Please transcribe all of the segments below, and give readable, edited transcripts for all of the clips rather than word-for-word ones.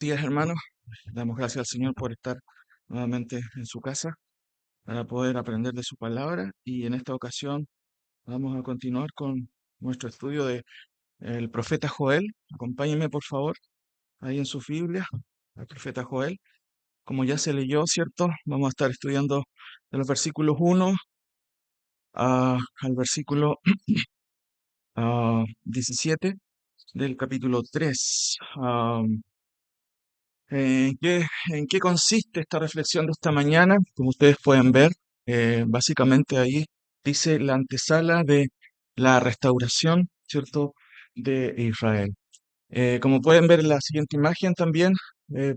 Días, hermanos. Damos gracias al Señor por estar nuevamente en su casa para poder aprender de su palabra. Y en esta ocasión vamos a continuar con nuestro estudio de el profeta Joel. Acompáñenme, por favor, ahí en su Biblia, al profeta Joel. Como ya se leyó, ¿cierto? Vamos a estar estudiando de los versículos 1 al versículo 17 del capítulo 3. ¿En qué consiste esta reflexión de esta mañana? Como ustedes pueden ver, básicamente ahí dice la antesala de la restauración, ¿cierto?, de Israel. Como pueden ver en la siguiente imagen también, eh,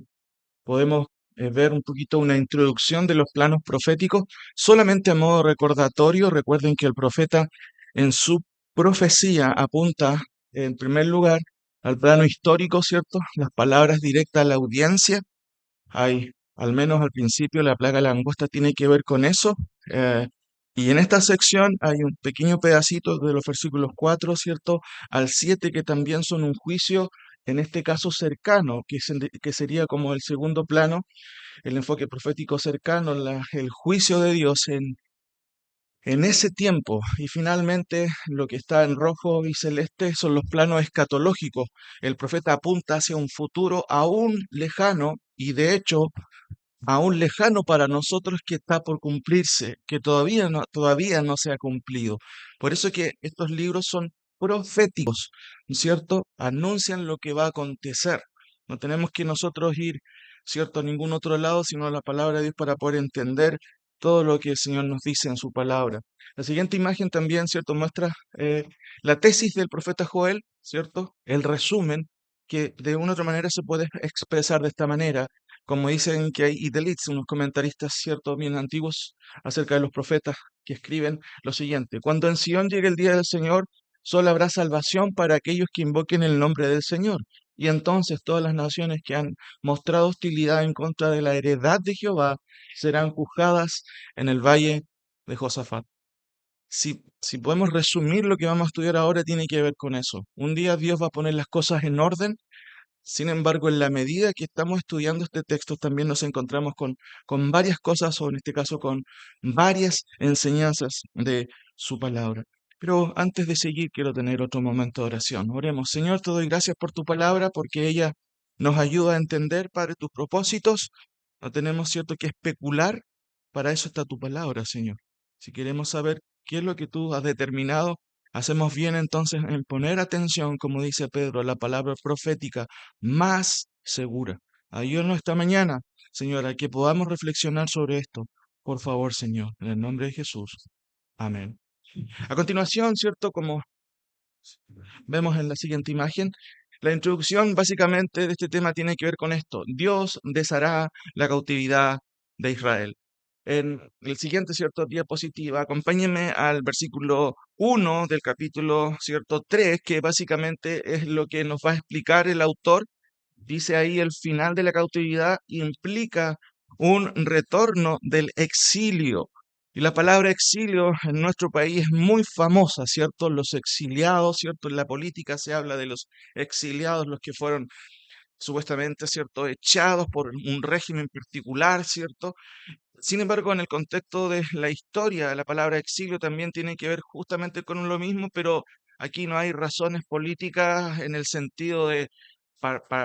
podemos ver un poquito una introducción de los planos proféticos, solamente a modo recordatorio. Recuerden que el profeta en su profecía apunta en primer lugar al plano histórico, ¿cierto? Las palabras directas a la audiencia. Hay, al menos al principio, la plaga de la langosta tiene que ver con eso. eh, y en esta sección hay un pequeño pedacito de los versículos 4, ¿cierto?, al 7, que también son un juicio, en este caso cercano, que sería como el segundo plano, el enfoque profético cercano, el juicio de Dios en ese tiempo. Y finalmente, lo que está en rojo y celeste son los planos escatológicos. El profeta apunta hacia un futuro aún lejano y de hecho aún lejano para nosotros, que está por cumplirse, que todavía no se ha cumplido. Por eso que estos libros son proféticos, ¿no es cierto? Anuncian lo que va a acontecer. No tenemos que nosotros ir, ¿cierto?, a ningún otro lado, sino a la palabra de Dios para poder entender todo lo que el Señor nos dice en su palabra. La siguiente imagen también, ¿cierto?, muestra la tesis del profeta Joel, ¿cierto? El resumen, que de una u otra manera se puede expresar de esta manera, como dicen que hay idelites, unos comentaristas, cierto, bien antiguos, acerca de los profetas, que escriben lo siguiente: cuando en Sión llegue el día del Señor, solo habrá salvación para aquellos que invoquen el nombre del Señor. Y entonces todas las naciones que han mostrado hostilidad en contra de la heredad de Jehová serán juzgadas en el valle de Josafat. Si podemos resumir lo que vamos a estudiar ahora, tiene que ver con eso. Un día Dios va a poner las cosas en orden. Sin embargo, en la medida que estamos estudiando este texto, también nos encontramos con varias cosas, o en este caso con varias enseñanzas de su palabra. Pero antes de seguir, quiero tener otro momento de oración. Oremos. Señor, te doy gracias por tu palabra, porque ella nos ayuda a entender, Padre, tus propósitos. No tenemos, cierto, que especular. Para eso está tu palabra, Señor. Si queremos saber qué es lo que tú has determinado, hacemos bien entonces en poner atención, como dice Pedro, a la palabra profética más segura. Ayúdanos esta mañana, Señor, a que podamos reflexionar sobre esto. Por favor, Señor, en el nombre de Jesús. Amén. A continuación, ¿cierto? Como vemos en la siguiente imagen, la introducción básicamente de este tema tiene que ver con esto: Dios deshará la cautividad de Israel. En el siguiente, cierto, diapositiva, acompáñenme al versículo 1 del capítulo, cierto, 3, que básicamente es lo que nos va a explicar el autor. Dice ahí: el final de la cautividad implica un retorno del exilio. Y la palabra exilio en nuestro país es muy famosa, ¿cierto? Los exiliados, ¿cierto? En la política se habla de los exiliados, los que fueron supuestamente, ¿cierto?, echados por un régimen particular, ¿cierto? Sin embargo, en el contexto de la historia, la palabra exilio también tiene que ver justamente con lo mismo, pero aquí no hay razones políticas en el sentido de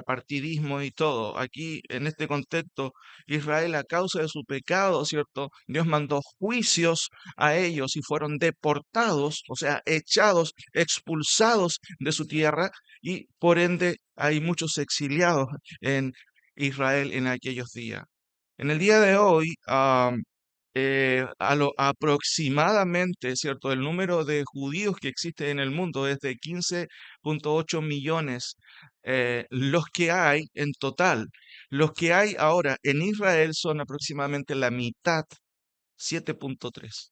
partidismo y todo. Aquí, en este contexto, Israel, a causa de su pecado, ¿cierto?, Dios mandó juicios a ellos y fueron deportados, o sea, echados, expulsados de su tierra, y por ende hay muchos exiliados en Israel en aquellos días. En el día de hoy, aproximadamente, ¿cierto?, el número de judíos que existe en el mundo es de 15,8 millones, los que hay en total. Los que hay ahora en Israel son aproximadamente la mitad, 7,3.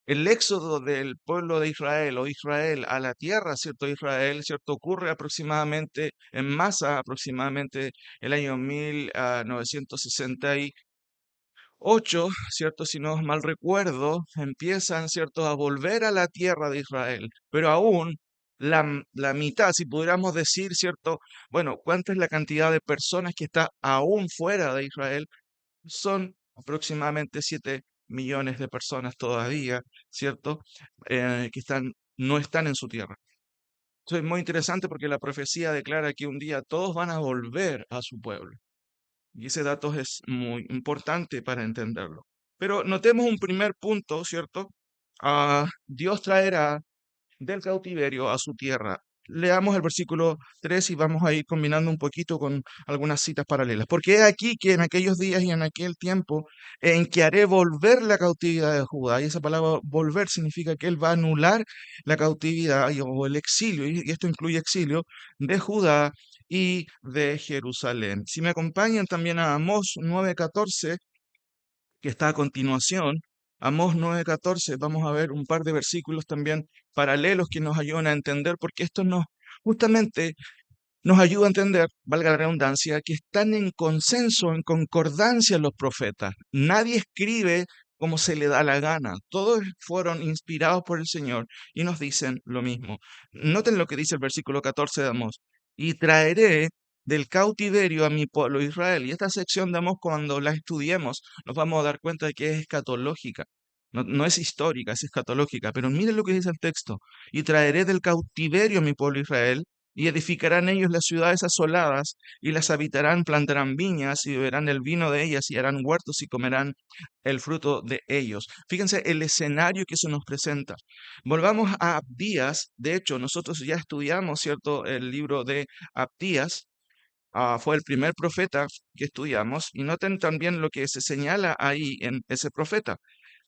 El éxodo del pueblo de Israel, o Israel, a la tierra, ¿cierto? Israel, ¿cierto?, ocurre aproximadamente en masa, aproximadamente el año 1968, ¿cierto? Si no mal recuerdo, empiezan, ¿cierto?, a volver a la tierra de Israel, pero aún la mitad, si pudiéramos decir, ¿cierto? Bueno, ¿cuánta es la cantidad de personas que está aún fuera de Israel? Son aproximadamente 7 millones de personas todavía, ¿cierto? Que no están en su tierra. Eso es muy interesante porque la profecía declara que un día todos van a volver a su pueblo. Y ese dato es muy importante para entenderlo. Pero notemos un primer punto, ¿cierto? Dios traerá del cautiverio a su tierra. Leamos el versículo 3 y vamos a ir combinando un poquito con algunas citas paralelas. Porque he aquí que en aquellos días y en aquel tiempo en que haré volver la cautividad de Judá, y esa palabra volver significa que Él va a anular la cautividad o el exilio, y esto incluye exilio de Judá y de Jerusalén. Si me acompañan también a Amós 9:14, que está a continuación, Amós 9:14, vamos a ver un par de versículos también paralelos que nos ayudan a entender, porque esto justamente nos ayuda a entender, valga la redundancia, que están en consenso, en concordancia los profetas. Nadie escribe como se le da la gana. Todos fueron inspirados por el Señor y nos dicen lo mismo. Noten lo que dice el versículo 14 de Amós. Y traeré del cautiverio a mi pueblo Israel. Y esta sección de Amós, cuando la estudiemos, nos vamos a dar cuenta de que es escatológica. No es histórica, es escatológica. Pero miren lo que dice el texto. Y traeré del cautiverio a mi pueblo Israel y edificarán ellos las ciudades asoladas, y las habitarán, plantarán viñas, y beberán el vino de ellas, y harán huertos, y comerán el fruto de ellos. Fíjense el escenario que se nos presenta. Volvamos a Abdías. De hecho, nosotros ya estudiamos, ¿cierto?, el libro de Abdías. Fue el primer profeta que estudiamos. Y noten también lo que se señala ahí en ese profeta.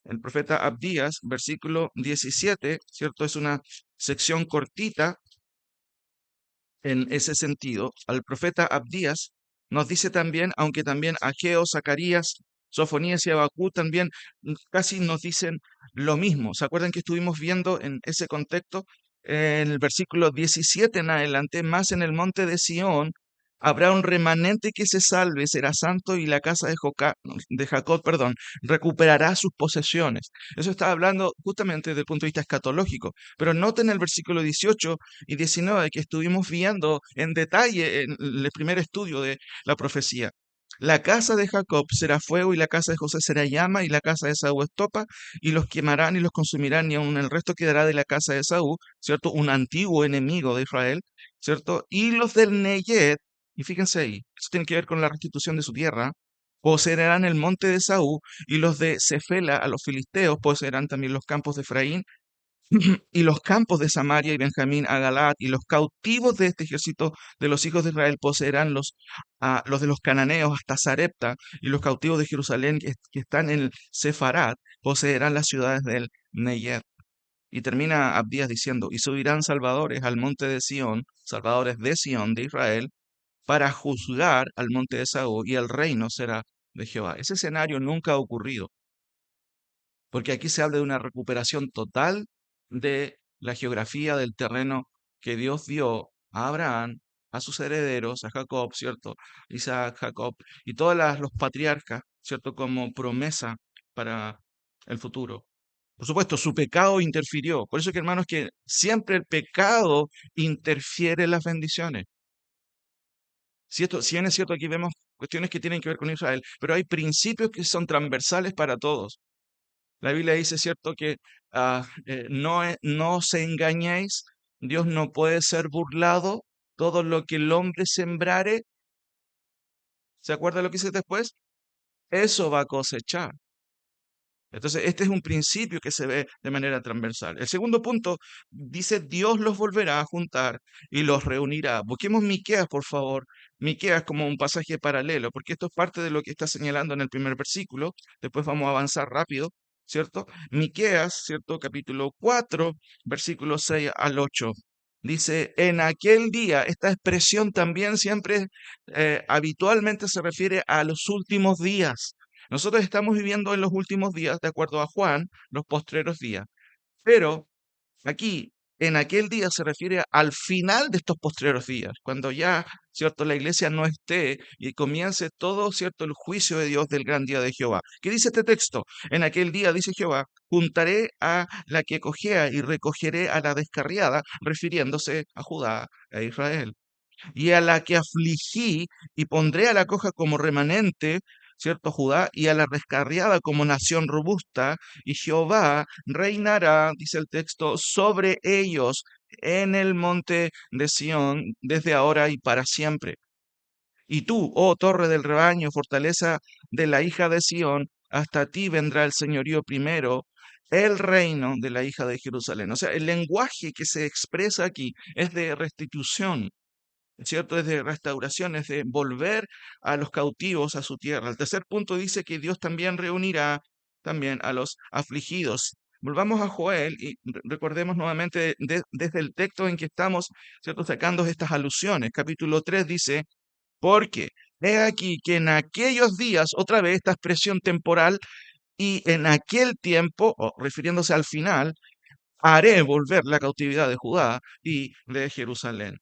El profeta Abdías, versículo 17, ¿cierto? Es una sección cortita en ese sentido. Al profeta Abdías nos dice también, aunque también Ageo, Zacarías, Sofonías y Abacú también casi nos dicen lo mismo. ¿Se acuerdan que estuvimos viendo en ese contexto? En el versículo 17 en adelante, más en el monte de Sión habrá un remanente que se salve, será santo y la casa de Jacob, perdón, recuperará sus posesiones. Eso está hablando justamente desde el punto de vista escatológico. Pero noten el versículo 18 y 19 que estuvimos viendo en detalle en el primer estudio de la profecía. La casa de Jacob será fuego y la casa de José será llama y la casa de Esaú estopa y los quemarán y los consumirán y aun el resto quedará de la casa de Esaú, ¿cierto? Un antiguo enemigo de Israel, ¿cierto? Y los del Neyet, y fíjense ahí, eso tiene que ver con la restitución de su tierra, poseerán el monte de Esaú y los de Cefela a los filisteos poseerán también los campos de Efraín y los campos de Samaria y Benjamín a Galaad, y los cautivos de este ejército de los hijos de Israel poseerán los de los cananeos hasta Sarepta, y los cautivos de Jerusalén que están en Sefarat poseerán las ciudades del Neyet. Y termina Abdías diciendo, y subirán salvadores al monte de Sión, salvadores de Sión, de Israel, para juzgar al monte de Saúl, y el reino será de Jehová. Ese escenario nunca ha ocurrido porque aquí se habla de una recuperación total de la geografía del terreno que Dios dio a Abraham, a sus herederos, a Jacob, ¿cierto? Isaac, Jacob y todos los patriarcas, ¿cierto? Como promesa para el futuro. Por supuesto, su pecado interfirió. Por eso que, hermanos, que siempre el pecado interfiere en las bendiciones. Si bien es cierto, aquí vemos cuestiones que tienen que ver con Israel, pero hay principios que son transversales para todos. La Biblia dice, ¿cierto?, que no se engañéis, Dios no puede ser burlado, todo lo que el hombre sembrare, ¿se acuerda lo que dice después? Eso va a cosechar. Entonces, este es un principio que se ve de manera transversal. El segundo punto dice, Dios los volverá a juntar y los reunirá. Busquemos Miqueas, por favor. Miqueas como un pasaje paralelo, porque esto es parte de lo que está señalando en el primer versículo. Después vamos a avanzar rápido, ¿cierto? Miqueas, ¿cierto? Capítulo 4, versículos 6 al 8. Dice, en aquel día, esta expresión también siempre habitualmente se refiere a los últimos días. Nosotros estamos viviendo en los últimos días, de acuerdo a Juan, los postreros días. Pero aquí, en aquel día se refiere al final de estos postreros días, cuando ya, ¿cierto?, la iglesia no esté y comience todo, ¿cierto?, el juicio de Dios del gran día de Jehová. ¿Qué dice este texto? En aquel día, dice Jehová, juntaré a la que cojea y recogeré a la descarriada, refiriéndose a Judá e Israel. Y a la que afligí y pondré a la coja como remanente, ¿cierto? Judá, y a la descarriada como nación robusta, y Jehová reinará, dice el texto, sobre ellos en el monte de Sión, desde ahora y para siempre. Y tú, oh torre del rebaño, fortaleza de la hija de Sión, hasta ti vendrá el señorío primero, el reino de la hija de Jerusalén. O sea, el lenguaje que se expresa aquí es de restitución, ¿cierto? Es de restauración, es de volver a los cautivos a su tierra. El tercer punto dice que Dios también reunirá también a los afligidos. Volvamos a Joel y recordemos nuevamente desde el texto en que estamos, ¿cierto?, sacando estas alusiones. Capítulo 3 dice, porque he aquí que en aquellos días, otra vez esta expresión temporal, y en aquel tiempo, o refiriéndose al final, haré volver la cautividad de Judá y de Jerusalén.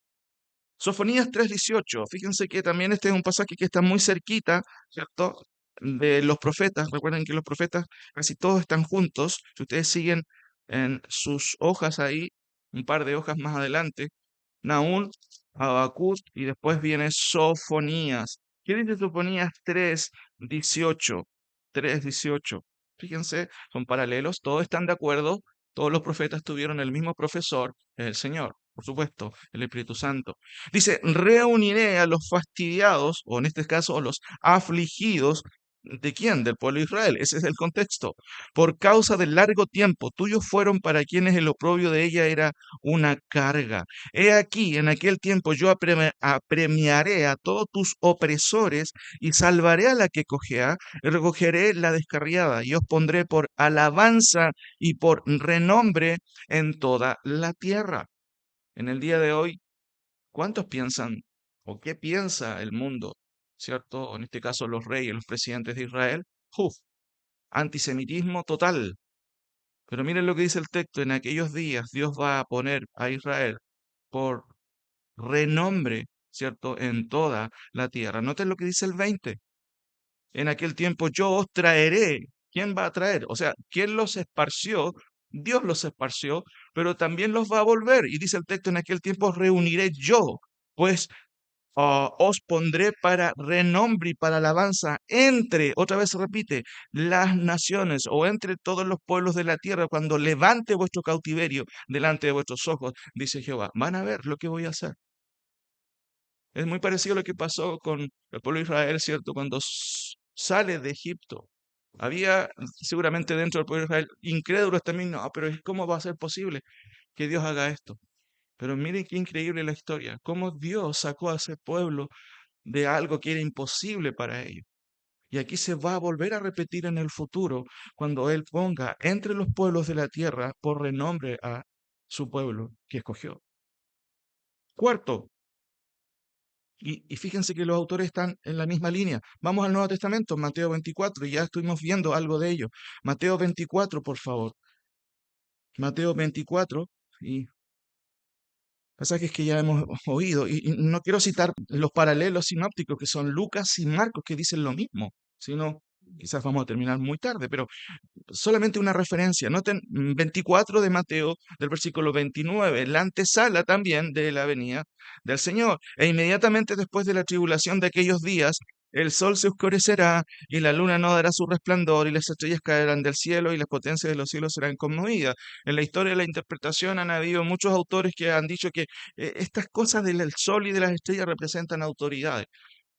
Sofonías 3:18, fíjense que también este es un pasaje que está muy cerquita, ¿cierto? De los profetas. Recuerden que los profetas casi todos están juntos. Si ustedes siguen en sus hojas ahí, un par de hojas más adelante, Nahum, Habacuc y después viene Sofonías. ¿Qué dice Sofonías 3:18? 3:18. Fíjense, son paralelos, todos están de acuerdo, todos los profetas tuvieron el mismo profesor, el Señor, por supuesto, el Espíritu Santo. Dice, reuniré a los fastidiados, o en este caso, a los afligidos. ¿De quién? Del pueblo de Israel. Ese es el contexto. Por causa del largo tiempo, tuyos fueron para quienes el oprobio de ella era una carga. He aquí, en aquel tiempo yo apremiaré a todos tus opresores y salvaré a la que cojea y recogeré la descarriada y os pondré por alabanza y por renombre en toda la tierra. En el día de hoy, ¿cuántos piensan o qué piensa el mundo, cierto? O en este caso los reyes, los presidentes de Israel. ¡Uf! Antisemitismo total. Pero miren lo que dice el texto, en aquellos días Dios va a poner a Israel por renombre, ¿cierto?, en toda la tierra. Noten lo que dice el 20. En aquel tiempo yo os traeré. ¿Quién va a traer? O sea, ¿quién los esparció? Dios los esparció, pero también los va a volver. Y dice el texto, en aquel tiempo os reuniré yo, pues os pondré para renombre y para alabanza entre, otra vez se repite, las naciones o entre todos los pueblos de la tierra, cuando levante vuestro cautiverio delante de vuestros ojos, dice Jehová. Van a ver lo que voy a hacer. Es muy parecido a lo que pasó con el pueblo de Israel, ¿cierto? Cuando sale de Egipto. Había seguramente dentro del pueblo de Israel incrédulos también, no, pero ¿cómo va a ser posible que Dios haga esto? Pero miren qué increíble la historia, cómo Dios sacó a ese pueblo de algo que era imposible para ellos. Y aquí se va a volver a repetir en el futuro cuando Él ponga entre los pueblos de la tierra por renombre a su pueblo que escogió. Cuarto, y fíjense que los autores están en la misma línea. Vamos al Nuevo Testamento, Mateo 24, y ya estuvimos viendo algo de ello. Mateo 24, por favor. Mateo 24, y pasajes que ya hemos oído. Y no quiero citar los paralelos sinópticos que son Lucas y Marcos que dicen lo mismo, sino quizás vamos a terminar muy tarde, pero solamente una referencia. Noten 24 de Mateo, del versículo 29, la antesala también de la venida del Señor. E inmediatamente después de la tribulación de aquellos días, el sol se oscurecerá y la luna no dará su resplandor y las estrellas caerán del cielo y las potencias de los cielos serán conmovidas. En la historia de la interpretación han habido muchos autores que han dicho que estas cosas del sol y de las estrellas representan autoridades.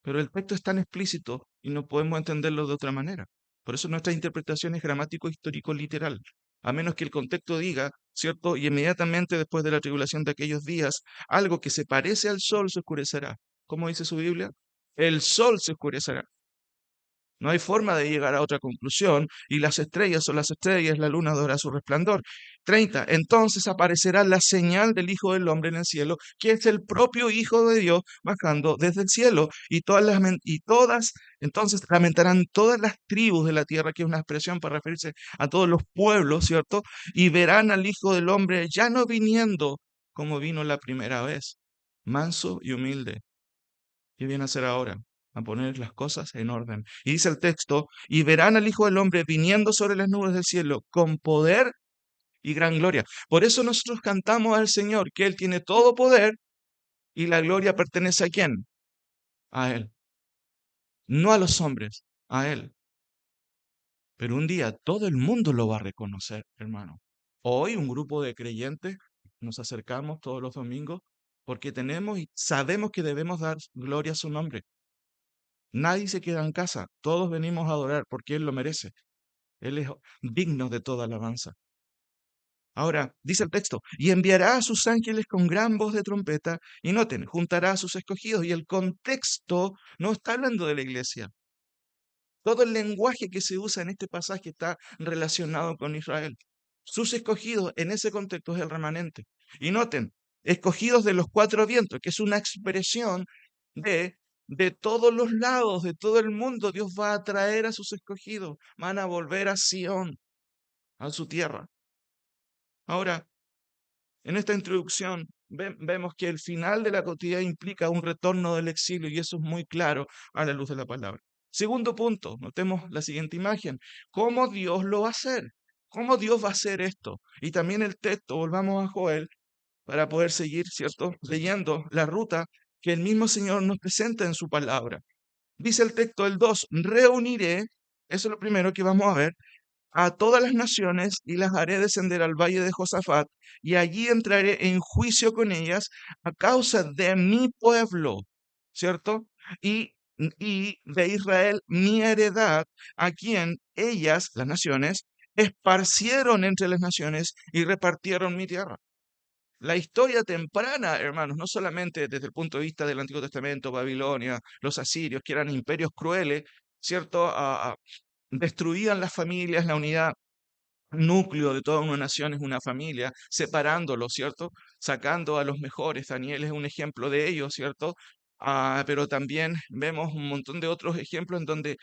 Pero el texto es tan explícito y no podemos entenderlo de otra manera. Por eso nuestra interpretación es gramático, histórico, literal. A menos que el contexto diga, ¿cierto? Y inmediatamente después de la tribulación de aquellos días, algo que se parece al sol se oscurecerá. ¿Cómo dice su Biblia? El sol se oscurecerá. No hay forma de llegar a otra conclusión. Y las estrellas son las estrellas, la luna adora su resplandor. 30. Entonces aparecerá la señal del Hijo del Hombre en el cielo, que es el propio Hijo de Dios bajando desde el cielo. Entonces lamentarán todas las tribus de la tierra, que es una expresión para referirse a todos los pueblos, ¿cierto? Y verán al Hijo del Hombre ya no viniendo como vino la primera vez, manso y humilde. ¿Qué viene a hacer ahora? A poner las cosas en orden. Y dice el texto, y verán al Hijo del Hombre viniendo sobre las nubes del cielo con poder y gran gloria. Por eso nosotros cantamos al Señor, que Él tiene todo poder y la gloria pertenece a quién? A Él. No a los hombres, a Él. Pero un día todo el mundo lo va a reconocer, hermano. Hoy un grupo de creyentes nos acercamos todos los domingos porque tenemos y sabemos que debemos dar gloria a su nombre. Nadie se queda en casa, todos venimos a adorar porque Él lo merece. Él es digno de toda alabanza. Ahora, dice el texto, y enviará a sus ángeles con gran voz de trompeta, y noten, juntará a sus escogidos, y el contexto no está hablando de la iglesia. Todo el lenguaje que se usa en este pasaje está relacionado con Israel. Sus escogidos en ese contexto es el remanente. Y noten, escogidos de los cuatro vientos, que es una expresión de, de todos los lados, de todo el mundo. Dios va a traer a sus escogidos, van a volver a Sión, a su tierra. Ahora, en esta introducción vemos que el final de la cautividad implica un retorno del exilio y eso es muy claro a la luz de la palabra. Segundo punto, notemos la siguiente imagen. ¿Cómo Dios lo va a hacer? ¿Cómo Dios va a hacer esto? Y también el texto, volvamos a Joel, para poder seguir, ¿cierto? Leyendo la ruta que el mismo Señor nos presenta en su palabra. Dice el texto el 2, reuniré, eso es lo primero que vamos a ver, a todas las naciones y las haré descender al valle de Josafat, y allí entraré en juicio con ellas a causa de mi pueblo, ¿cierto? Y de Israel, mi heredad, a quien ellas, las naciones, esparcieron entre las naciones y repartieron mi tierra. La historia temprana, hermanos, no solamente desde el punto de vista del Antiguo Testamento, Babilonia, los asirios, que eran imperios crueles, ¿cierto? Destruían las familias, la unidad núcleo de toda una nación es una familia, separándolo, ¿cierto? Sacando a los mejores. Daniel es un ejemplo de ello, ¿cierto? Pero también vemos un montón de otros ejemplos en donde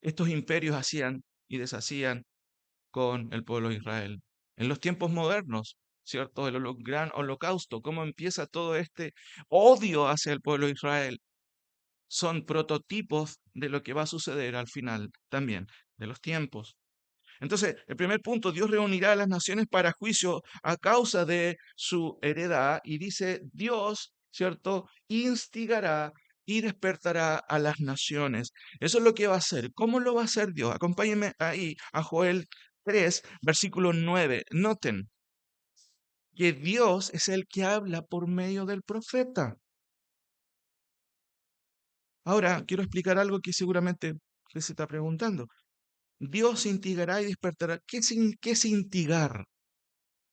estos imperios hacían y deshacían con el pueblo de Israel. En los tiempos modernos, ¿cierto? Gran holocausto, cómo empieza todo este odio hacia el pueblo de Israel. Son prototipos de lo que va a suceder al final también de los tiempos. Entonces, el primer punto, Dios reunirá a las naciones para juicio a causa de su heredad y dice, Dios, ¿cierto? Instigará y despertará a las naciones. Eso es lo que va a hacer. ¿Cómo lo va a hacer Dios? Acompáñenme ahí a Joel 3, versículo 9. Noten que Dios es el que habla por medio del profeta. Ahora, quiero explicar algo que seguramente usted se está preguntando. Dios instigará y despertará. ¿Qué es instigar?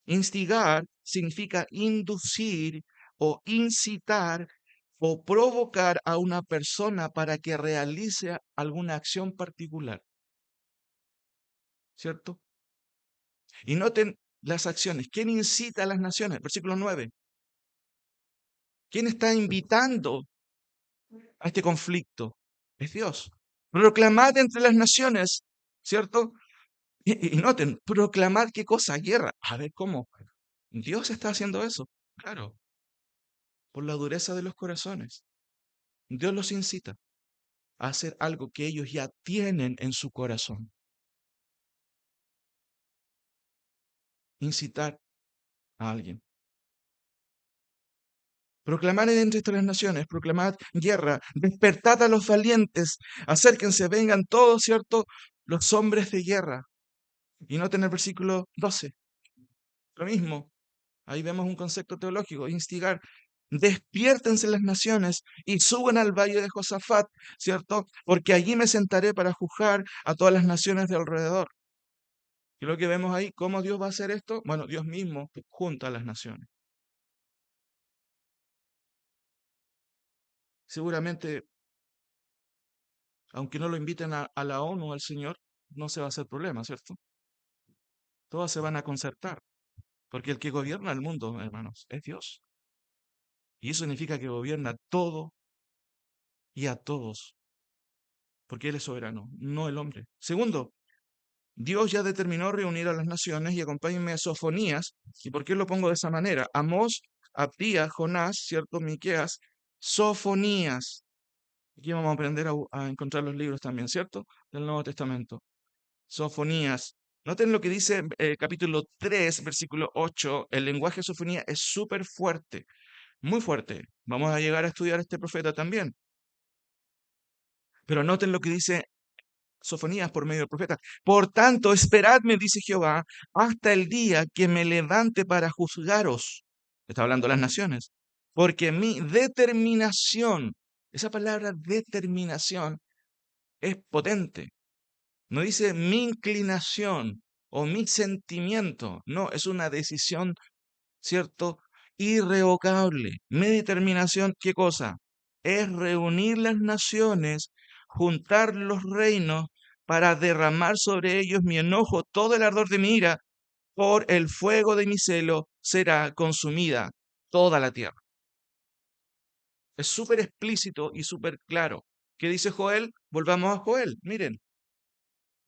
Instigar significa inducir o incitar o provocar a una persona para que realice alguna acción particular, ¿cierto? Y noten las acciones. ¿Quién incita a las naciones? Versículo 9. ¿Quién está invitando a este conflicto? Es Dios. Proclamad entre las naciones, ¿cierto? Y noten, proclamar qué cosa, guerra. A ver, ¿cómo? Dios está haciendo eso. Claro, por la dureza de los corazones. Dios los incita a hacer algo que ellos ya tienen en su corazón. Incitar a alguien. Proclamad entre las naciones, proclamad guerra, despertad a los valientes, acérquense, vengan todos, ¿cierto? Los hombres de guerra. Y noten el versículo 12, lo mismo. Ahí vemos un concepto teológico, instigar. Despiértense las naciones y suban al valle de Josafat, ¿cierto? Porque allí me sentaré para juzgar a todas las naciones de alrededor. Y lo que vemos ahí, ¿cómo Dios va a hacer esto? Bueno, Dios mismo junta a las naciones. Seguramente Aunque no lo inviten a la ONU, al Señor, no se va a hacer problema, ¿cierto? Todas se van a concertar, porque el que gobierna el mundo, hermanos, es Dios. Y eso significa que gobierna todo y a todos, porque Él es soberano, no el hombre. Segundo, Dios ya determinó reunir a las naciones y acompáñenme a Sofonías. ¿Y por qué lo pongo de esa manera? Amós, Abdías, Jonás, ¿cierto? Miqueas, Sofonías. Aquí vamos a aprender a encontrar los libros también, ¿cierto? Del Nuevo Testamento. Sofonías. Noten lo que dice capítulo 3, versículo 8. El lenguaje de Sofonía es súper fuerte, muy fuerte. Vamos a llegar a estudiar a este profeta también. Pero noten lo que dice Sofonías por medio del profeta. Por tanto, esperadme, dice Jehová, hasta el día que me levante para juzgaros. Está hablando de las naciones. Porque mi determinación, esa palabra determinación es potente. No dice mi inclinación o mi sentimiento. No, es una decisión, ¿cierto? Irrevocable. Mi determinación, ¿qué cosa? Es reunir las naciones, juntar los reinos para derramar sobre ellos mi enojo, todo el ardor de mi ira, por el fuego de mi celo será consumida toda la tierra. Es súper explícito y súper claro. ¿Qué dice Joel? Volvamos a Joel. Miren,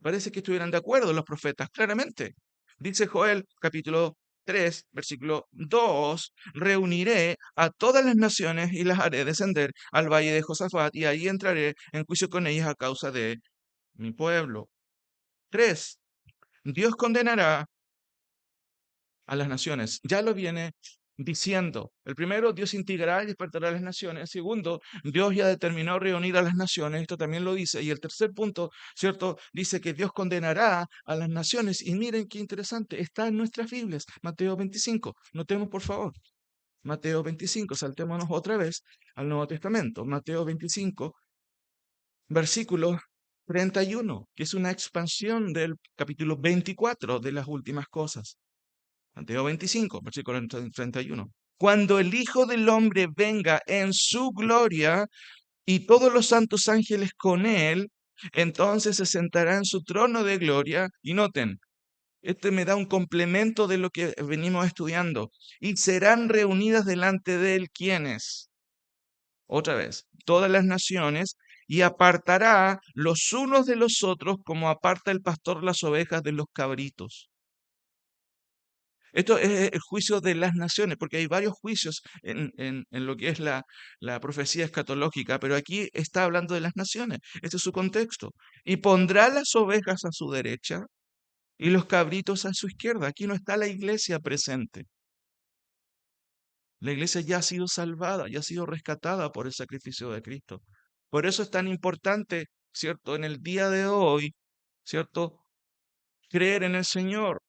parece que estuvieran de acuerdo los profetas, claramente. Dice Joel, capítulo 3, versículo 2, reuniré a todas las naciones y las haré descender al valle de Josafat y ahí entraré en juicio con ellas a causa de mi pueblo. 3, Dios condenará a las naciones. Ya lo viene diciendo. El primero, Dios integrará y despertará a las naciones. El segundo, Dios ya determinó reunir a las naciones. Esto también lo dice. Y el tercer punto, ¿cierto? Dice que Dios condenará a las naciones. Y miren qué interesante. Está en nuestras Biblias. Mateo 25. Notemos, por favor. Mateo 25. Saltémonos otra vez al Nuevo Testamento. Mateo 25, versículo 31, que es una expansión del capítulo 24 de las últimas cosas. Mateo 25, versículo 31. Cuando el Hijo del Hombre venga en su gloria y todos los santos ángeles con él, entonces se sentará en su trono de gloria. Y noten, este me da un complemento de lo que venimos estudiando. Y serán reunidas delante de él quienes, otra vez, todas las naciones, y apartará los unos de los otros como aparta el pastor las ovejas de los cabritos. Esto es el juicio de las naciones, porque hay varios juicios en lo que es la profecía escatológica, pero aquí está hablando de las naciones. Este es su contexto. Y pondrá las ovejas a su derecha y los cabritos a su izquierda. Aquí no está la iglesia presente. La iglesia ya ha sido salvada, ya ha sido rescatada por el sacrificio de Cristo. Por eso es tan importante, ¿cierto? En el día de hoy, ¿cierto? Creer en el Señor.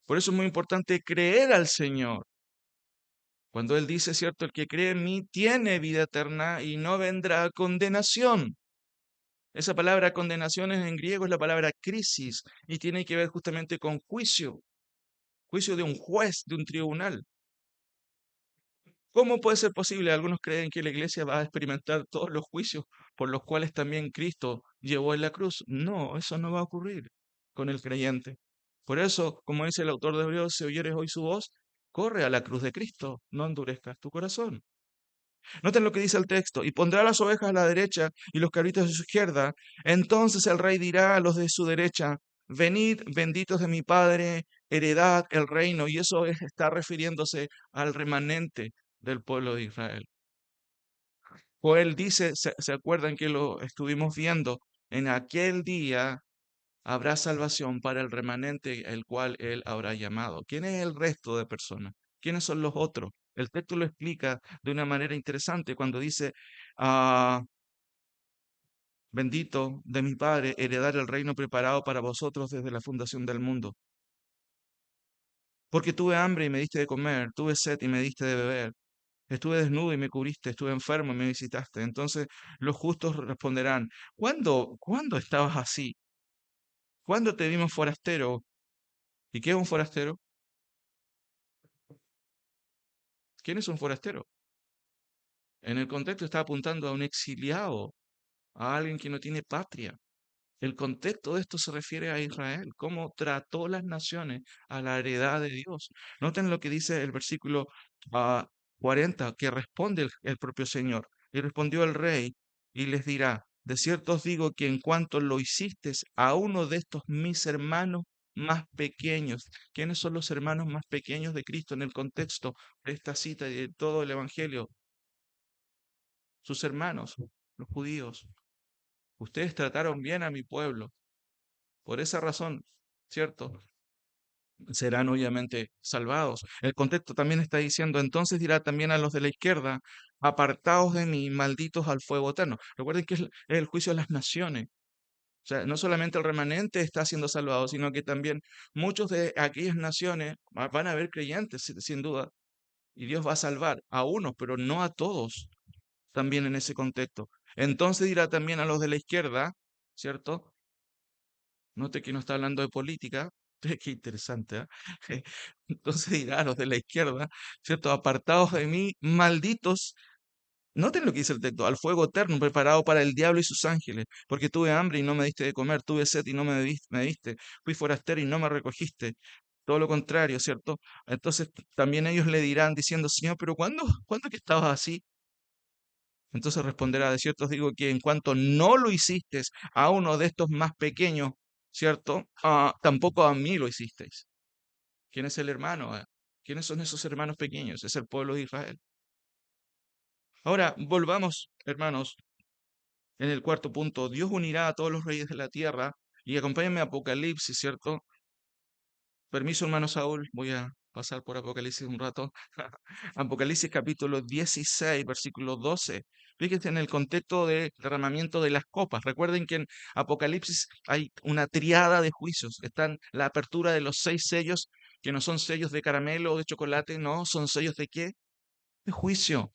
Por eso es muy importante creer al Señor. Cuando Él dice, cierto, el que cree en mí tiene vida eterna y no vendrá a condenación. Esa palabra condenación en griego es la palabra crisis y tiene que ver justamente con juicio, juicio de un juez, de un tribunal. ¿Cómo puede ser posible? Algunos creen que la iglesia va a experimentar todos los juicios por los cuales también Cristo llevó en la cruz. No, eso no va a ocurrir con el creyente. Por eso, como dice el autor de Hebreos, si oyeres hoy su voz, corre a la cruz de Cristo, no endurezcas tu corazón. Noten lo que dice el texto, y pondrá las ovejas a la derecha y los cabritos a su izquierda. Entonces el rey dirá a los de su derecha, venid benditos de mi Padre, heredad el reino. Y eso está refiriéndose al remanente del pueblo de Israel. Joel dice, se acuerdan que lo estuvimos viendo, en aquel día habrá salvación para el remanente el cual él habrá llamado. ¿Quién es el resto de personas? ¿Quiénes son los otros? El texto lo explica de una manera interesante cuando dice, ah, bendito de mi Padre, heredar el reino preparado para vosotros desde la fundación del mundo. Porque tuve hambre y me diste de comer, tuve sed y me diste de beber, estuve desnudo y me cubriste, estuve enfermo y me visitaste. Entonces los justos responderán, ¿cuándo estabas así? ¿Cuándo te vimos forastero? ¿Y qué es un forastero? ¿Quién es un forastero? En el contexto está apuntando a un exiliado, a alguien que no tiene patria. El contexto de esto se refiere a Israel, cómo trató las naciones a la heredad de Dios. Noten lo que dice el versículo 40, que responde el propio Señor. Y respondió el rey y les dirá, de cierto os digo que en cuanto lo hiciste a uno de estos mis hermanos más pequeños, ¿quiénes son los hermanos más pequeños de Cristo en el contexto de esta cita y de todo el Evangelio? Sus hermanos, los judíos. Ustedes trataron bien a mi pueblo. Por esa razón, ¿cierto? Serán obviamente salvados. El contexto también está diciendo, entonces dirá también a los de la izquierda, apartaos de mí, malditos al fuego eterno. Recuerden que es el juicio de las naciones. O sea, no solamente el remanente está siendo salvado, sino que también muchos de aquellas naciones van a haber creyentes, sin duda, y Dios va a salvar a unos, pero no a todos, también en ese contexto. Entonces dirá también a los de la izquierda, ¿cierto? Note que no está hablando de política. Qué interesante, ¿ah? Entonces dirá a los de la izquierda, ¿cierto? Apartados de mí, malditos. Noten lo que dice el texto, al fuego eterno preparado para el diablo y sus ángeles, porque tuve hambre y no me diste de comer, tuve sed y no me diste, fui forastero y no me recogiste. Todo lo contrario, ¿cierto? Entonces también ellos le dirán diciendo, Señor, pero ¿cuándo que estabas así? Entonces responderá, de cierto os digo que en cuanto no lo hicisteis a uno de estos más pequeños, ¿cierto? Tampoco a mí lo hicisteis. ¿Quién es el hermano? ¿Quiénes son esos hermanos pequeños? Es el pueblo de Israel. Ahora, volvamos, hermanos, en el cuarto punto. Dios unirá a todos los reyes de la tierra. Y acompáñenme a Apocalipsis, ¿cierto? Permiso, hermano Saúl, voy a pasar por Apocalipsis un rato. Apocalipsis capítulo 16, versículo 12. Fíjense en el contexto de derramamiento de las copas. Recuerden que en Apocalipsis hay una triada de juicios. Están la apertura de los 6 sellos, que no son sellos de caramelo o de chocolate, no, son sellos de qué? De juicio.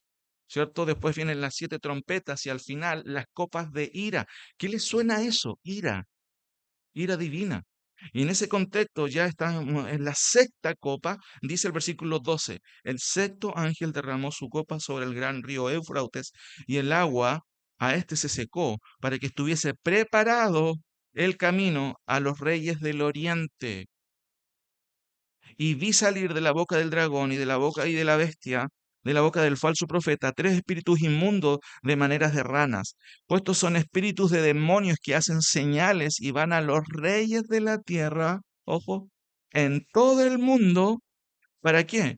¿Cierto? Después vienen las 7 trompetas y al final las copas de ira. ¿Qué les suena a eso? Ira divina. Y en ese contexto ya estamos en la sexta copa, dice el versículo 12, el sexto ángel derramó su copa sobre el gran río Éufrates y el agua a este se secó para que estuviese preparado el camino a los reyes del oriente. Y vi salir de la boca del dragón y de la boca y de la bestia, de la boca del falso profeta, 3 espíritus inmundos de maneras de ranas. Puestos son espíritus de demonios que hacen señales y van a los reyes de la tierra, ojo, en todo el mundo. ¿Para qué?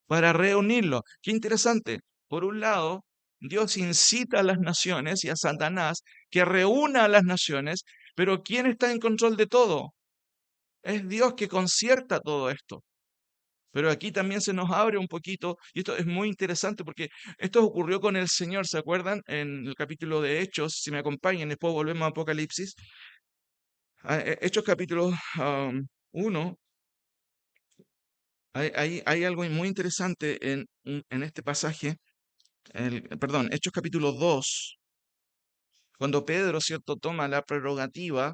Para reunirlo. Qué interesante. Por un lado, Dios incita a las naciones y a Satanás que reúna a las naciones, pero ¿quién está en control de todo? Es Dios que concierta todo esto. Pero aquí también se nos abre un poquito, y esto es muy interesante porque esto ocurrió con el Señor, ¿se acuerdan? En el capítulo de Hechos, si me acompañan, después volvemos a Apocalipsis. Hechos capítulo 1, hay algo muy interesante en este pasaje, perdón, Hechos capítulo 2, cuando Pedro, ¿cierto?, toma la prerrogativa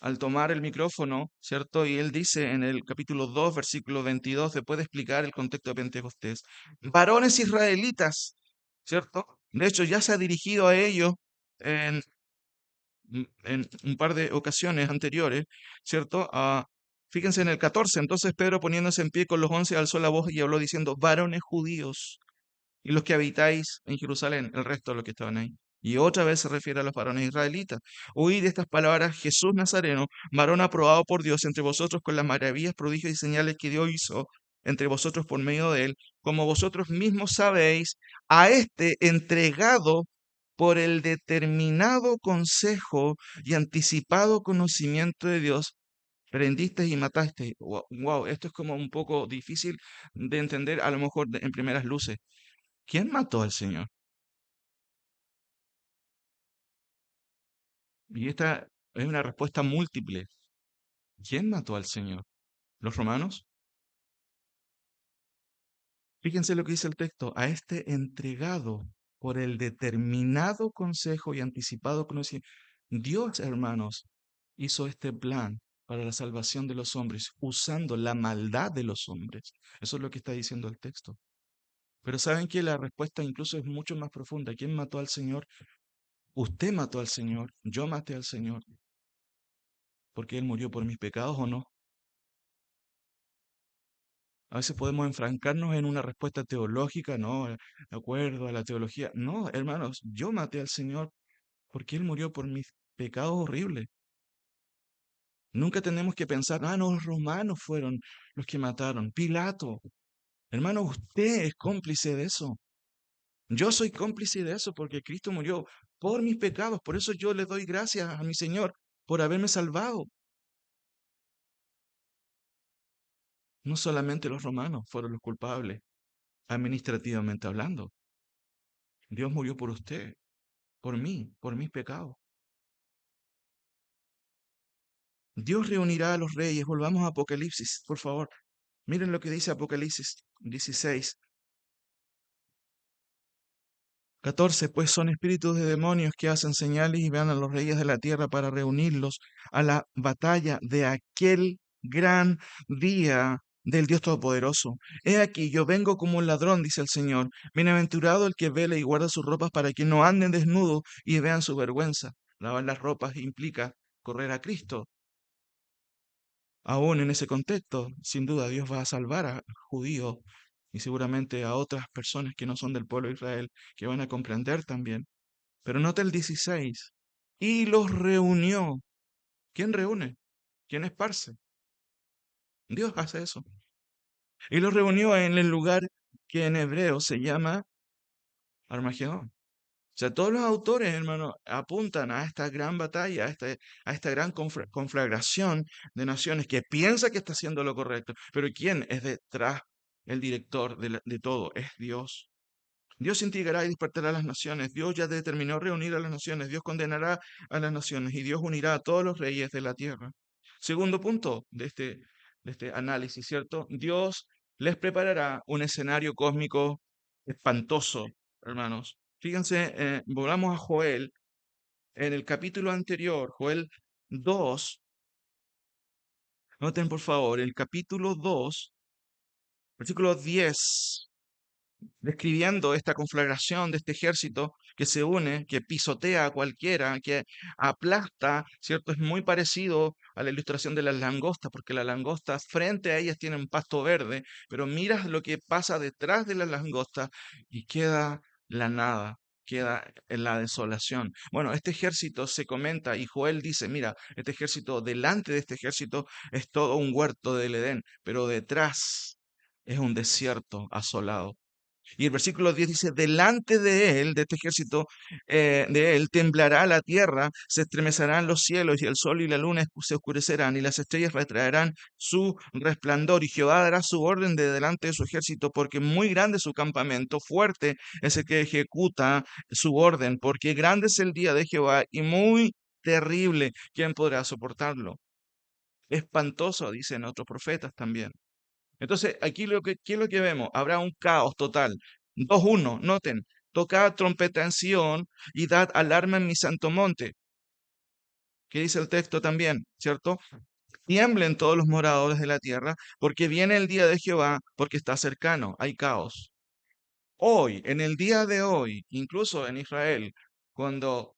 al tomar el micrófono, ¿cierto? Y él dice en el capítulo 2, versículo 22, después de explicar el contexto de Pentecostés, varones israelitas, ¿cierto? De hecho, ya se ha dirigido a ellos en, en un par de ocasiones anteriores, ¿cierto? Fíjense en el 14, entonces Pedro poniéndose en pie con los 11 alzó la voz y habló diciendo, varones judíos y los que habitáis en Jerusalén, el resto de los que estaban ahí. Y otra vez se refiere a los varones israelitas. Oíd estas palabras, Jesús Nazareno, varón aprobado por Dios entre vosotros con las maravillas, prodigios y señales que Dios hizo entre vosotros por medio de él, como vosotros mismos sabéis, a este entregado por el determinado consejo y anticipado conocimiento de Dios, prendisteis y matasteis. Wow, wow, esto es como un poco difícil de entender, a lo mejor en primeras luces. ¿Quién mató al Señor? Y esta es una respuesta múltiple. ¿Quién mató al Señor? ¿Los romanos? Fíjense lo que dice el texto. A este entregado por el determinado consejo y anticipado conocimiento. Dios, hermanos, hizo este plan para la salvación de los hombres, usando la maldad de los hombres. Eso es lo que está diciendo el texto. Pero saben que la respuesta incluso es mucho más profunda. ¿Quién mató al Señor? Usted mató al Señor, yo maté al Señor, porque Él murió por mis pecados o no. A veces podemos enfrancarnos en una respuesta teológica, no, de acuerdo a la teología. No, hermanos, yo maté al Señor porque Él murió por mis pecados horribles. Nunca tenemos que pensar, ah, no, los romanos fueron los que mataron. Pilato, hermano, usted es cómplice de eso. Yo soy cómplice de eso porque Cristo murió por mis pecados. Por eso yo le doy gracias a mi Señor por haberme salvado. No solamente los romanos fueron los culpables, administrativamente hablando. Dios murió por usted, por mí, por mis pecados. Dios reunirá a los reyes. Volvamos a Apocalipsis, por favor. Miren lo que dice Apocalipsis 16. 14, pues son espíritus de demonios que hacen señales y vean a los reyes de la tierra para reunirlos a la batalla de aquel gran día del Dios Todopoderoso. He aquí, yo vengo como un ladrón, dice el Señor. Bienaventurado el que vele y guarda sus ropas para que no anden desnudos y vean su vergüenza. Lavar las ropas implica correr a Cristo. Aún en ese contexto, sin duda, Dios va a salvar a judíos y seguramente a otras personas que no son del pueblo de Israel, que van a comprender también. Pero nota el 16. Y los reunió. ¿Quién reúne? ¿Quién esparce? Dios hace eso. Y los reunió en el lugar que en hebreo se llama Armagedón. O sea, todos los autores, hermano, apuntan a esta gran batalla, a esta gran conflagración de naciones que piensa que está haciendo lo correcto. Pero ¿quién es detrás, el director de todo? Es Dios. Dios instigará y despertará a las naciones. Dios ya determinó reunir a las naciones. Dios condenará a las naciones y Dios unirá a todos los reyes de la tierra. Segundo punto de este análisis, ¿cierto? Dios les preparará un escenario cósmico espantoso, hermanos. Fíjense, volvamos a Joel. En el capítulo anterior, Joel 2, noten por favor, el capítulo 2, versículo 10. Describiendo esta conflagración de este ejército que se une, que pisotea a cualquiera, que aplasta, ¿cierto? Es muy parecido a la ilustración de las langostas, porque las langostas frente a ellas tienen pasto verde, pero miras lo que pasa detrás de las langostas y queda la nada. Queda en la desolación. Bueno, este ejército se comenta y Joel dice, mira, este ejército, delante de este ejército es todo un huerto del Edén, pero detrás es un desierto asolado. Y el versículo 10 dice, delante de él, de este ejército, de él, temblará la tierra, se estremecerán los cielos y el sol y la luna se oscurecerán y las estrellas retraerán su resplandor y Jehová dará su orden de delante de su ejército porque muy grande es su campamento, fuerte es el que ejecuta su orden, porque grande es el día de Jehová y muy terrible, ¿quién podrá soportarlo? Espantoso, dicen otros profetas también. Entonces, aquí ¿qué es lo que vemos? Habrá un caos total. 2:1, noten, tocad trompeta en Sión y dad alarma en mi santo monte. ¿Qué dice el texto también? ¿Cierto? Tiemblen todos los moradores de la tierra, porque viene el día de Jehová, porque está cercano, hay caos. Hoy, en el día de hoy, incluso en Israel, cuando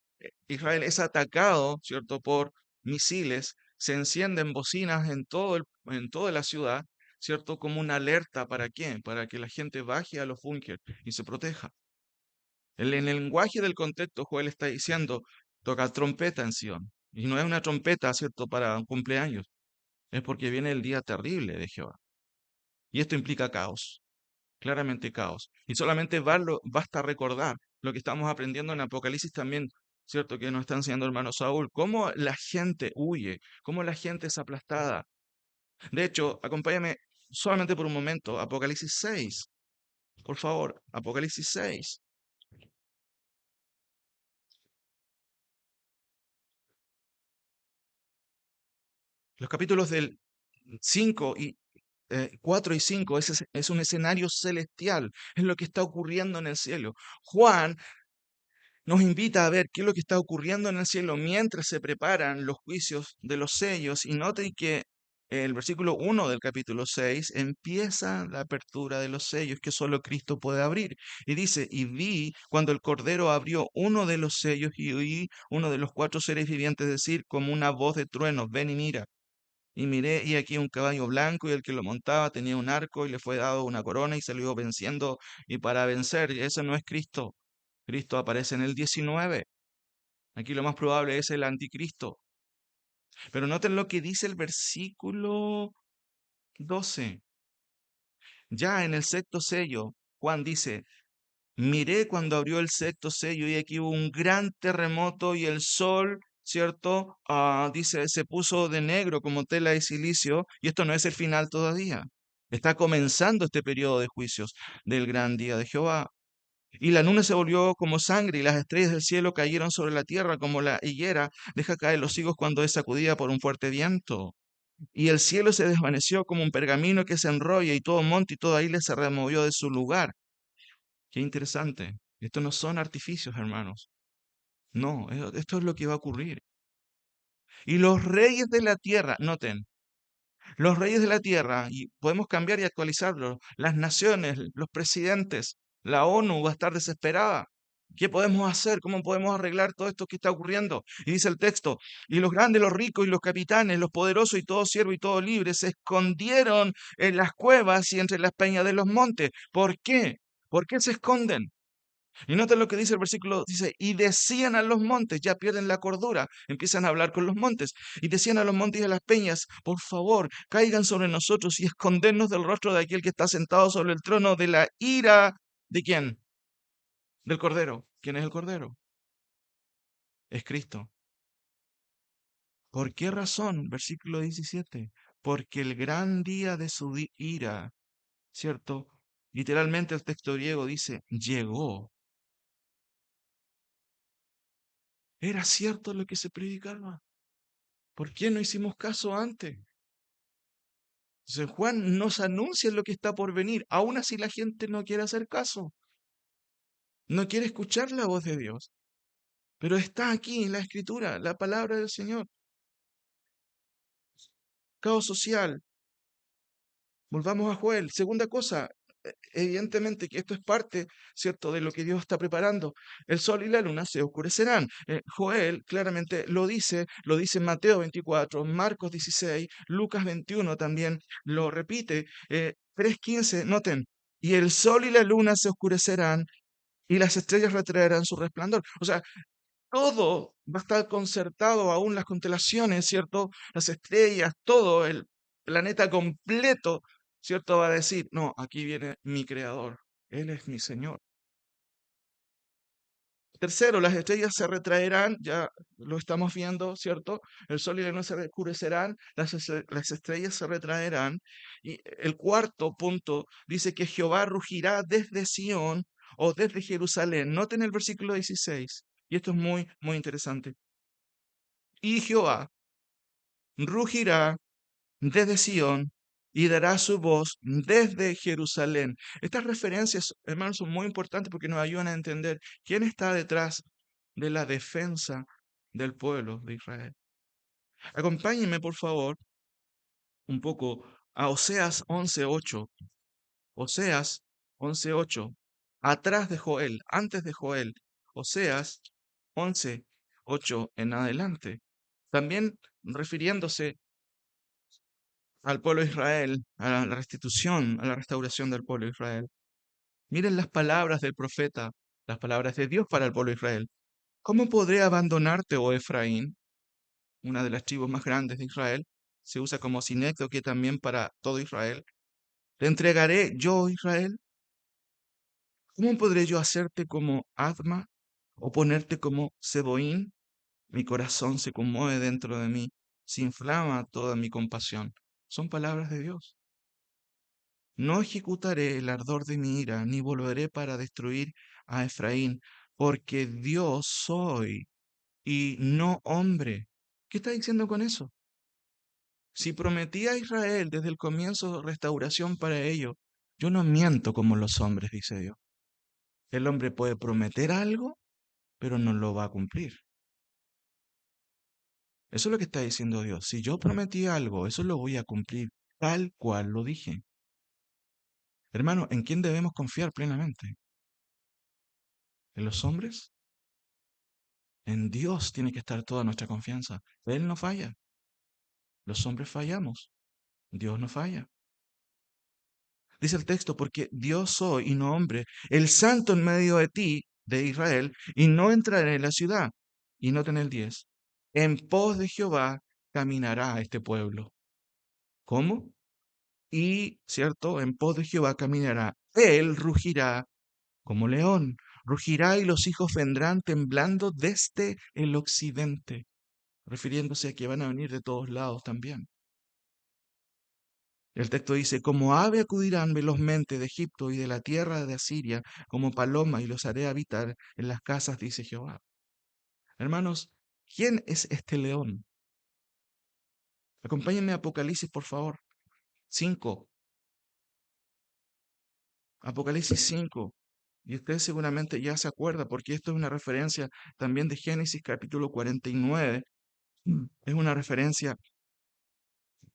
Israel es atacado, ¿cierto?, por misiles, se encienden bocinas en toda la ciudad, ¿cierto?, como una alerta, ¿para qué? Para que la gente baje a los búnkeres y se proteja. En el lenguaje del contexto, Joel está diciendo, toca trompeta en Sion. Y no es una trompeta, ¿cierto?, para un cumpleaños, es porque viene el día terrible de Jehová. Y esto implica caos. Claramente caos. Y solamente basta recordar lo que estamos aprendiendo en Apocalipsis también, ¿cierto? Que nos está enseñando hermano Saúl, cómo la gente huye, cómo la gente es aplastada. De hecho, acompáñame solamente por un momento, Apocalipsis 6, por favor, Apocalipsis 6. Los capítulos del 5 y 4 y 5 es un escenario celestial, es lo que está ocurriendo en el cielo. Juan nos invita a ver qué es lo que está ocurriendo en el cielo mientras se preparan los juicios de los sellos. Y noten que El versículo 1 del capítulo 6 empieza la apertura de los sellos que solo Cristo puede abrir. Y dice, y vi cuando el Cordero abrió uno de los sellos y oí uno de los cuatro seres vivientes decir como una voz de trueno, ven y mira. Y miré, y aquí un caballo blanco, y el que lo montaba tenía un arco, y le fue dado una corona, y salió venciendo, y para vencer, y ese no es Cristo. Cristo aparece en el 19. Aquí lo más probable es el anticristo. Pero noten lo que dice el versículo 12. Ya en el sexto sello, Juan dice, miré cuando abrió el sexto sello y aquí hubo un gran terremoto y el sol, ¿cierto? Dice, se puso de negro como tela de silicio y esto no es el final todavía. Está comenzando este periodo de juicios del gran día de Jehová. Y la luna se volvió como sangre y las estrellas del cielo cayeron sobre la tierra como la higuera deja caer los higos cuando es sacudida por un fuerte viento. Y el cielo se desvaneció como un pergamino que se enrolla y todo monte y toda isla se removió de su lugar. Qué interesante. Esto no son artificios, hermanos. No, esto es lo que va a ocurrir. Y los reyes de la tierra, noten, los reyes de la tierra, y podemos cambiar y actualizarlo, las naciones, los presidentes, la ONU va a estar desesperada. ¿Qué podemos hacer? ¿Cómo podemos arreglar todo esto que está ocurriendo? Y dice el texto, y los grandes, los ricos y los capitanes, los poderosos y todo siervo y todo libre se escondieron en las cuevas y entre las peñas de los montes. ¿Por qué? ¿Por qué se esconden? Y nota lo que dice el versículo, dice, y decían a los montes, ya pierden la cordura, empiezan a hablar con los montes, y decían a los montes y a las peñas, por favor, caigan sobre nosotros y escondernos del rostro de aquel que está sentado sobre el trono de la ira. ¿De quién? Del Cordero. ¿Quién es el Cordero? Es Cristo. ¿Por qué razón? Versículo 17. Porque el gran día de su ira, ¿cierto? Literalmente el texto griego dice, llegó. Era cierto lo que se predicaba. ¿Por qué no hicimos caso antes? Entonces Juan nos anuncia lo que está por venir. Aún así la gente no quiere hacer caso, no quiere escuchar la voz de Dios. Pero está aquí en la Escritura, la palabra del Señor. Caos social. Volvamos a Joel. Segunda cosa, evidentemente que esto es parte, ¿cierto?, de lo que Dios está preparando. El sol y la luna se oscurecerán. Joel claramente lo dice en Mateo 24, Marcos 16, Lucas 21 también lo repite. 3:15, noten, y el sol y la luna se oscurecerán y las estrellas retraerán su resplandor. O sea, todo va a estar concertado, aún las constelaciones, ¿cierto? Las estrellas, todo el planeta completo, ¿cierto? Va a decir, no, aquí viene mi creador, Él es mi Señor. Tercero, las estrellas se retraerán, ya lo estamos viendo, ¿cierto? El sol y la luna se oscurecerán, las estrellas se retraerán. Y el cuarto punto dice que Jehová rugirá desde Sión o desde Jerusalén. Noten el versículo 16, y esto es muy, muy interesante. Y Jehová rugirá desde Sión y dará su voz desde Jerusalén. Estas referencias, hermanos, son muy importantes porque nos ayudan a entender quién está detrás de la defensa del pueblo de Israel. Acompáñenme, por favor, un poco a Oseas 11:8. Oseas 11:8. Atrás de Joel, antes de Joel. Oseas 11:8 en adelante. También refiriéndose al pueblo de Israel, a la restitución, a la restauración del pueblo de Israel. Miren las palabras del profeta, las palabras de Dios para el pueblo de Israel. ¿Cómo podré abandonarte, oh Efraín, una de las tribus más grandes de Israel? Se usa como sinécdoque también para todo Israel. ¿Te entregaré yo, Israel? ¿Cómo podré yo hacerte como Adma o ponerte como Seboín? Mi corazón se conmueve dentro de mí, se inflama toda mi compasión. Son palabras de Dios. No ejecutaré el ardor de mi ira, ni volveré para destruir a Efraín, porque Dios soy y no hombre. ¿Qué está diciendo con eso? Si prometí a Israel desde el comienzo restauración para ello, yo no miento como los hombres, dice Dios. El hombre puede prometer algo, pero no lo va a cumplir. Eso es lo que está diciendo Dios. Si yo prometí algo, eso lo voy a cumplir tal cual lo dije. Hermano, ¿en quién debemos confiar plenamente? ¿En los hombres? En Dios tiene que estar toda nuestra confianza. Él no falla. Los hombres fallamos. Dios no falla. Dice el texto, porque Dios soy y no hombre, el santo en medio de ti, de Israel, y no entraré en la ciudad. Y noten el 10. En pos de Jehová caminará este pueblo. ¿Cómo? Y, ¿cierto? En pos de Jehová caminará. Él rugirá como león. Rugirá y los hijos vendrán temblando desde el occidente, refiriéndose a que van a venir de todos lados también. El texto dice, como ave acudirán velozmente de Egipto y de la tierra de Asiria, como paloma, y los haré habitar en las casas, dice Jehová. Hermanos, ¿quién es este león? Acompáñenme a Apocalipsis, por favor. 5. Apocalipsis 5. Y usted seguramente ya se acuerda, porque esto es una referencia también de Génesis capítulo 49. Es una referencia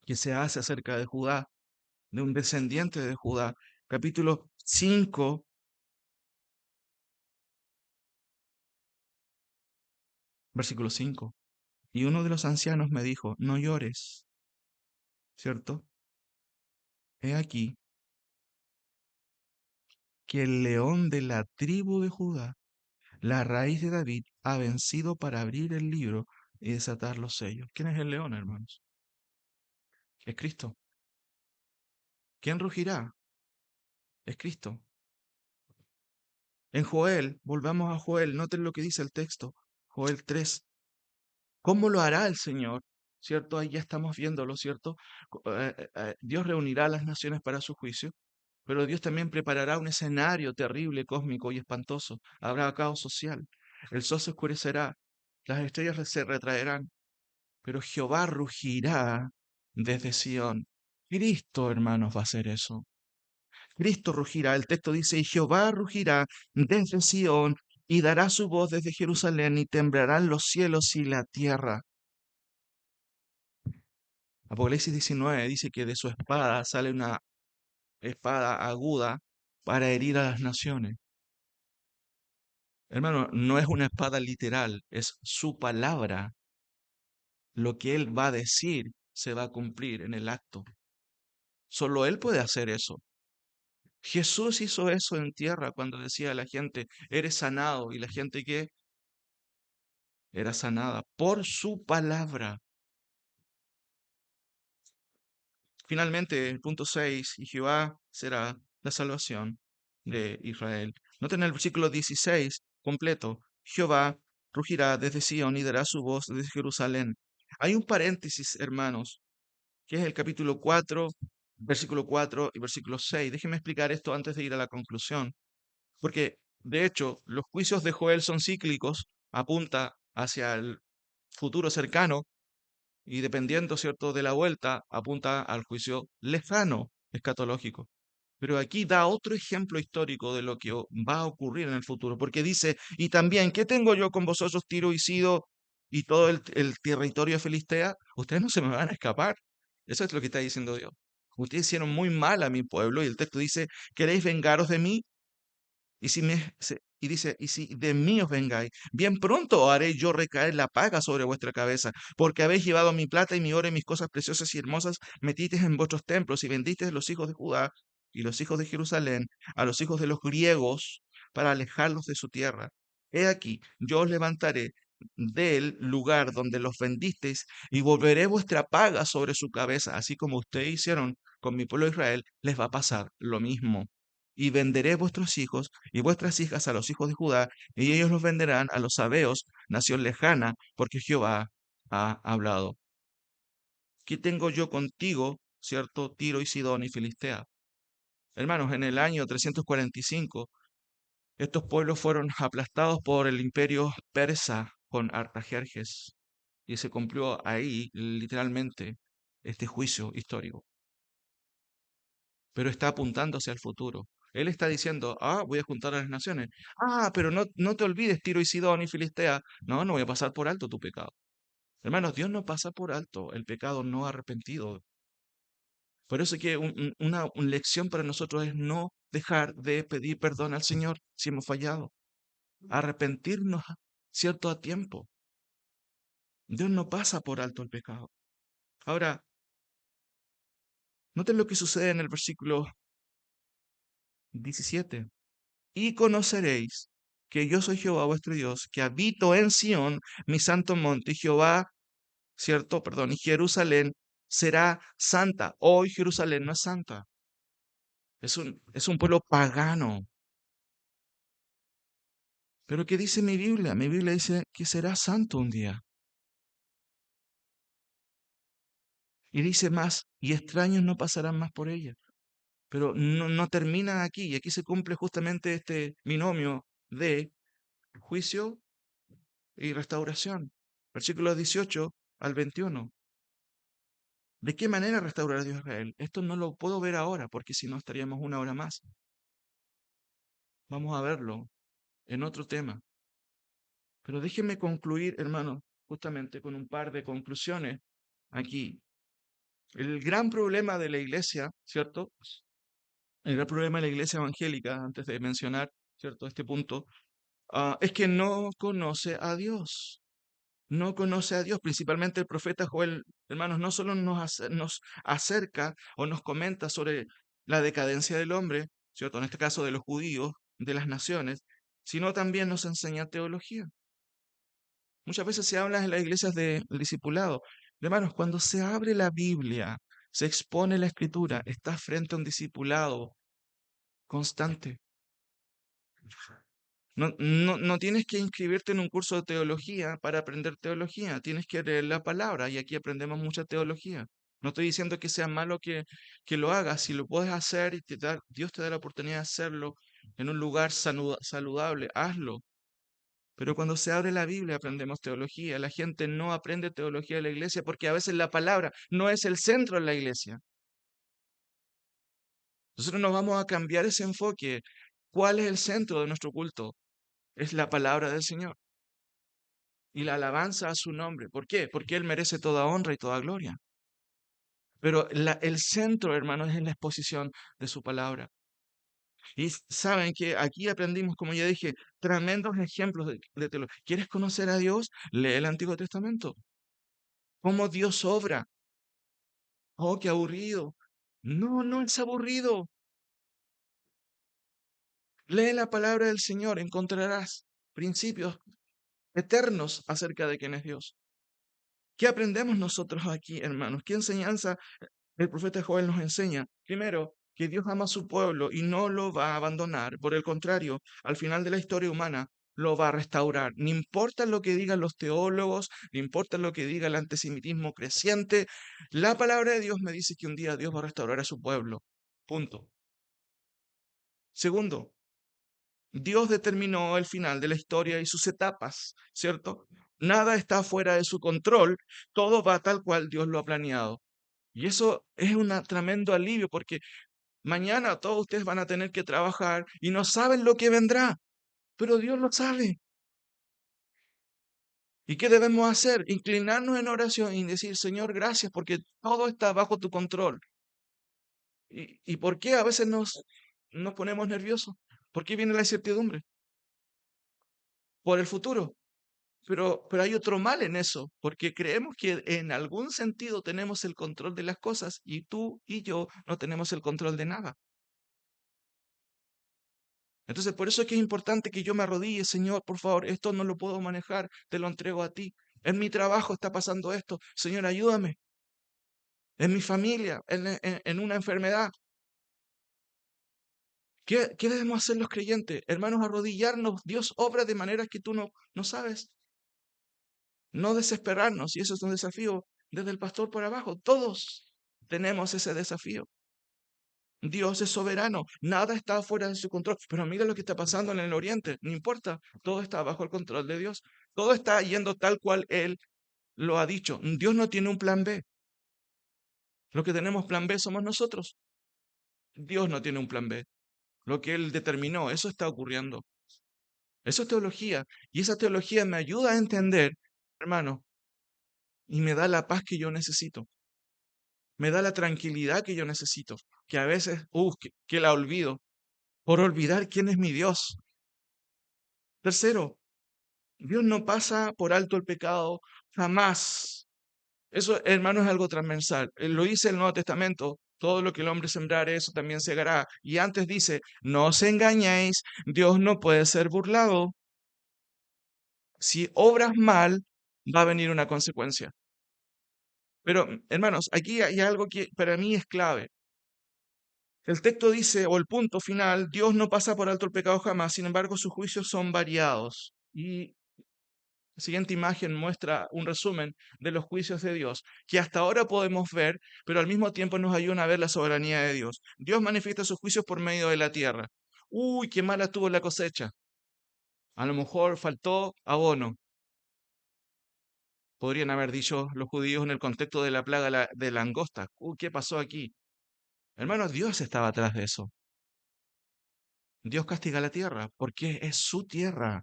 que se hace acerca de Judá, de un descendiente de Judá. Capítulo 5, versículo 5. Y uno de los ancianos me dijo, no llores, ¿cierto? He aquí que el león de la tribu de Judá, la raíz de David, ha vencido para abrir el libro y desatar los sellos. ¿Quién es el león, hermanos? Es Cristo. ¿Quién rugirá? Es Cristo. En Joel, volvamos a Joel, noten lo que dice el texto. Joel 3. ¿Cómo lo hará el Señor? ¿Cierto? Ahí ya estamos viéndolo, ¿cierto? Dios reunirá a las naciones para su juicio, pero Dios también preparará un escenario terrible, cósmico y espantoso. Habrá caos social. El sol se oscurecerá, las estrellas se retraerán, pero Jehová rugirá desde Sión. Cristo, hermanos, va a hacer eso. Cristo rugirá. El texto dice, y Jehová rugirá desde Sión y dará su voz desde Jerusalén y temblarán los cielos y la tierra. Apocalipsis 19 dice que de su espada sale una espada aguda para herir a las naciones. Hermano, no es una espada literal, es su palabra. Lo que él va a decir se va a cumplir en el acto. Solo él puede hacer eso. Jesús hizo eso en tierra cuando decía a la gente, eres sanado, y la gente que era sanada por su palabra. Finalmente, el punto 6, y Jehová será la salvación de Israel. Noten el versículo 16 completo. Jehová rugirá desde Sión y dará su voz desde Jerusalén. Hay un paréntesis, hermanos, que es el capítulo 4, versículo 4 y versículo 6. Déjenme explicar esto antes de ir a la conclusión. Porque, de hecho, los juicios de Joel son cíclicos, apunta hacia el futuro cercano, y dependiendo, ¿cierto?, de la vuelta, apunta al juicio lejano, escatológico. Pero aquí da otro ejemplo histórico de lo que va a ocurrir en el futuro, porque dice, y también, ¿qué tengo yo con vosotros, Tiro y Sido, y todo el territorio de Filistea? Ustedes no se me van a escapar. Eso es lo que está diciendo Dios. Ustedes hicieron muy mal a mi pueblo, y el texto dice, ¿queréis vengaros de mí? Y dice, y si de mí os vengáis, bien pronto haré yo recaer la paga sobre vuestra cabeza, porque habéis llevado mi plata y mi oro y mis cosas preciosas y hermosas, metisteis en vuestros templos y vendisteis a los hijos de Judá y los hijos de Jerusalén, a los hijos de los griegos, para alejarlos de su tierra. He aquí, yo os levantaré del lugar donde los vendisteis y volveré vuestra paga sobre su cabeza, así como ustedes hicieron con mi pueblo Israel, les va a pasar lo mismo. Y venderé vuestros hijos y vuestras hijas a los hijos de Judá, y ellos los venderán a los sabeos, nación lejana, porque Jehová ha hablado. ¿Qué tengo yo contigo, cierto, Tiro y Sidón y Filistea? Hermanos, en el año 345, estos pueblos fueron aplastados por el imperio persa con Artajerjes, y se cumplió ahí literalmente este juicio histórico, pero está apuntando hacia el futuro. Él está diciendo, voy a juntar a las naciones. Pero no te olvides, Tiro y Sidón y Filistea. No, no voy a pasar por alto tu pecado. Hermanos, Dios no pasa por alto el pecado no arrepentido. Por eso que una lección para nosotros es no dejar de pedir perdón al Señor si hemos fallado. Arrepentirnos, ¿cierto? A tiempo. Dios no pasa por alto el pecado. Ahora, noten lo que sucede en el versículo 17. Y conoceréis que yo soy Jehová vuestro Dios, que habito en Sión, mi santo monte, y Jehová, ¿cierto? Perdón, y Jerusalén será santa. Hoy Jerusalén no es santa. Es un pueblo pagano. Pero ¿qué dice mi Biblia? Mi Biblia dice que será santo un día. Y dice más, y extraños no pasarán más por ella. Pero no termina aquí, y aquí se cumple justamente este binomio de juicio y restauración. Versículos 18 al 21. ¿De qué manera restaurará Dios a Israel? Esto no lo puedo ver ahora, porque si no estaríamos una hora más. Vamos a verlo en otro tema. Pero déjenme concluir, hermano, justamente con un par de conclusiones aquí. El gran problema de la iglesia, ¿cierto? El gran problema de la iglesia evangélica, antes de mencionar, ¿cierto? Este punto, es que no conoce a Dios. No conoce a Dios, principalmente el profeta Joel, hermanos, no solo nos acerca o nos comenta sobre la decadencia del hombre, ¿cierto? En este caso de los judíos, de las naciones, sino también nos enseña teología. Muchas veces se habla en las iglesias del discipulado. Hermanos, cuando se abre la Biblia, se expone la escritura, estás frente a un discipulado constante. No tienes que inscribirte en un curso de teología para aprender teología, tienes que leer la palabra y aquí aprendemos mucha teología. No estoy diciendo que sea malo que lo hagas, si lo puedes hacer y Dios te da la oportunidad de hacerlo en un lugar saludable, hazlo. Pero cuando se abre la Biblia aprendemos teología. La gente no aprende teología de la iglesia porque a veces la palabra no es el centro de la iglesia. Nosotros nos vamos a cambiar ese enfoque. ¿Cuál es el centro de nuestro culto? Es la palabra del Señor y la alabanza a su nombre. ¿Por qué? Porque Él merece toda honra y toda gloria. Pero el centro, hermanos, es en la exposición de su palabra. Y saben que aquí aprendimos, como ya dije, tremendos ejemplos de teología. ¿Quieres conocer a Dios? Lee el Antiguo Testamento. Cómo Dios obra. Oh, qué aburrido. No, no es aburrido. Lee la palabra del Señor, encontrarás principios eternos acerca de quién es Dios. ¿Qué aprendemos nosotros aquí, hermanos? ¿Qué enseñanza el profeta Joel nos enseña? Primero, que Dios ama a su pueblo y no lo va a abandonar. Por el contrario, al final de la historia humana, lo va a restaurar. No importa lo que digan los teólogos, no importa lo que diga el antisemitismo creciente, la palabra de Dios me dice que un día Dios va a restaurar a su pueblo. Punto. Segundo, Dios determinó el final de la historia y sus etapas, ¿cierto? Nada está fuera de su control, todo va tal cual Dios lo ha planeado. Y eso es un tremendo alivio porque mañana todos ustedes van a tener que trabajar y no saben lo que vendrá, pero Dios lo sabe. ¿Y qué debemos hacer? Inclinarnos en oración y decir, Señor, gracias porque todo está bajo tu control. ¿Y por qué a veces nos ponemos nerviosos? ¿Por qué viene la incertidumbre? Por el futuro. Pero hay otro mal en eso, porque creemos que en algún sentido tenemos el control de las cosas y tú y yo no tenemos el control de nada. Entonces, por eso es que es importante que yo me arrodille, Señor, por favor, esto no lo puedo manejar, te lo entrego a ti. En mi trabajo está pasando esto, Señor, ayúdame. En mi familia, en una enfermedad. ¿Qué debemos hacer los creyentes? Hermanos, arrodillarnos. Dios obra de maneras que tú no sabes. No desesperarnos, y eso es un desafío desde el pastor por abajo. Todos tenemos ese desafío. Dios es soberano, nada está fuera de su control. Pero mira lo que está pasando en el oriente, no importa, todo está bajo el control de Dios. Todo está yendo tal cual Él lo ha dicho. Dios no tiene un plan B. Lo que tenemos plan B somos nosotros. Dios no tiene un plan B. Lo que Él determinó, eso está ocurriendo. Eso es teología. Y esa teología me ayuda a entender, hermano, y me da la paz que yo necesito, me da la tranquilidad que yo necesito, que a veces, que la olvido, por olvidar quién es mi Dios. Tercero, Dios no pasa por alto el pecado jamás. Eso, hermano, es algo transversal. Lo dice el Nuevo Testamento. Todo lo que el hombre sembrare, eso también segará. Y antes dice, no os engañéis, Dios no puede ser burlado. Si obras mal, va a venir una consecuencia. Pero, hermanos, aquí hay algo que para mí es clave. El texto dice, o el punto final, Dios no pasa por alto el pecado jamás, sin embargo, sus juicios son variados. Y la siguiente imagen muestra un resumen de los juicios de Dios, que hasta ahora podemos ver, pero al mismo tiempo nos ayudan a ver la soberanía de Dios. Dios manifiesta sus juicios por medio de la tierra. Uy, qué mala estuvo la cosecha. A lo mejor faltó abono. Podrían haber dicho los judíos en el contexto de la plaga de langosta. Uy, ¿qué pasó aquí? Hermanos, Dios estaba atrás de eso. Dios castiga la tierra porque es su tierra.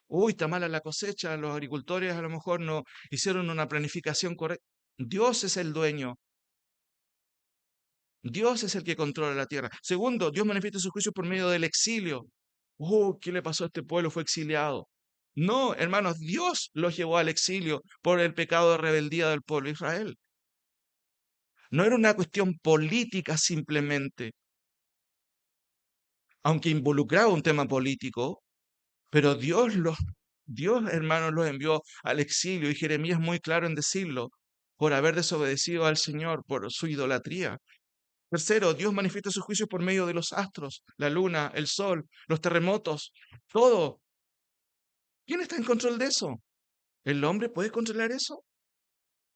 Uy, está mala la cosecha, los agricultores a lo mejor no hicieron una planificación correcta. Dios es el dueño, Dios es el que controla la tierra. Segundo, Dios manifiesta su juicio por medio del exilio. ¿Qué le pasó a este pueblo? Fue exiliado. No, hermanos, Dios los llevó al exilio por el pecado de rebeldía del pueblo de Israel. No era una cuestión política simplemente, aunque involucraba un tema político, pero Dios, hermanos, los envió al exilio y Jeremías es muy claro en decirlo, por haber desobedecido al Señor, por su idolatría. Tercero, Dios manifiesta sus juicios por medio de los astros, la luna, el sol, los terremotos, todo. ¿Quién está en control de eso? ¿El hombre puede controlar eso?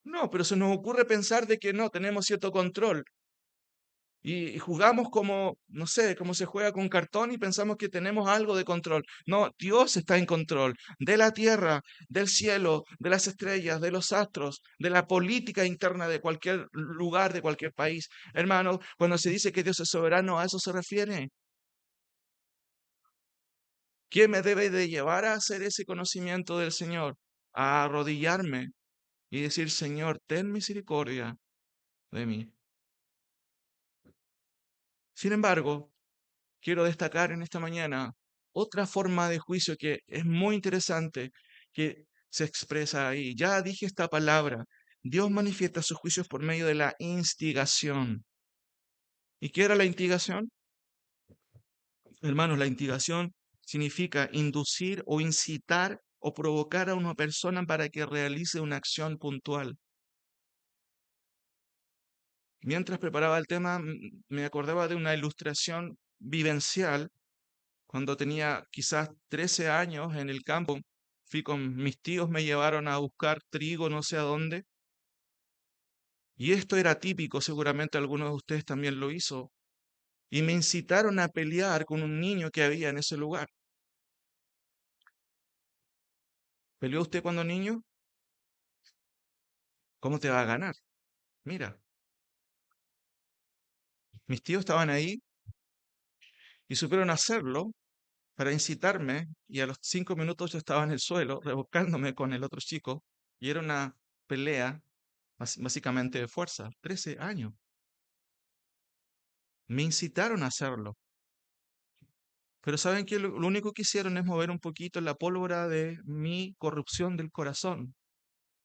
No, pero se nos ocurre pensar de que no, tenemos cierto control. Y jugamos como, no sé, como se juega con cartón y pensamos que tenemos algo de control. No, Dios está en control de la tierra, del cielo, de las estrellas, de los astros, de la política interna de cualquier lugar, de cualquier país. Hermano, cuando se dice que Dios es soberano, a eso se refiere. ¿Qué me debe de llevar a hacer ese conocimiento del Señor? A arrodillarme y decir, Señor, ten misericordia de mí. Sin embargo, quiero destacar en esta mañana otra forma de juicio que es muy interesante, que se expresa ahí. Ya dije esta palabra. Dios manifiesta sus juicios por medio de la instigación. ¿Y qué era la instigación? Hermanos, la instigación significa inducir o incitar o provocar a una persona para que realice una acción puntual. Mientras preparaba el tema, me acordaba de una ilustración vivencial cuando tenía quizás 13 años en el campo. Fui con mis tíos, me llevaron a buscar trigo no sé a dónde. Y esto era típico, seguramente algunos de ustedes también lo hizo. Y me incitaron a pelear con un niño que había en ese lugar. ¿Peleó usted cuando niño? ¿Cómo te va a ganar? Mira, mis tíos estaban ahí y supieron hacerlo para incitarme y a los 5 minutos yo estaba en el suelo rebuscándome con el otro chico y era una pelea básicamente de fuerza. 13 años. Me incitaron a hacerlo. Pero ¿saben qué? Lo único que hicieron es mover un poquito la pólvora de mi corrupción del corazón.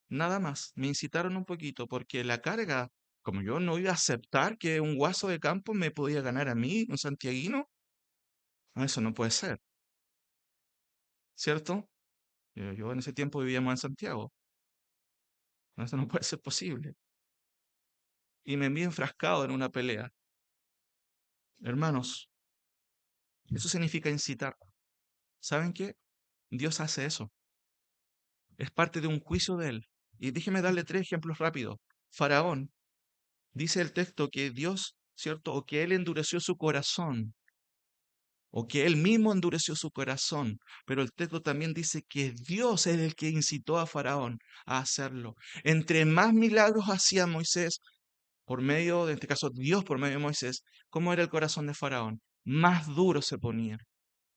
Nada más. Me incitaron un poquito porque la carga, como yo no iba a aceptar que un guaso de campo me podía ganar a mí, un santiaguino, no, eso no puede ser, ¿cierto? Yo en ese tiempo vivíamos en Santiago. No, eso no puede ser posible. Y me vi enfrascado en una pelea. Hermanos, eso significa incitar. ¿Saben qué? Dios hace eso. Es parte de un juicio de él. Y déjeme darle tres ejemplos rápidos. Faraón, dice el texto que Dios, ¿cierto? O que él endureció su corazón, o que él mismo endureció su corazón. Pero el texto también dice que Dios es el que incitó a Faraón a hacerlo. Entre más milagros hacía Moisés, por medio, de este caso Dios por medio de Moisés, ¿cómo era el corazón de Faraón? Más duro se ponía.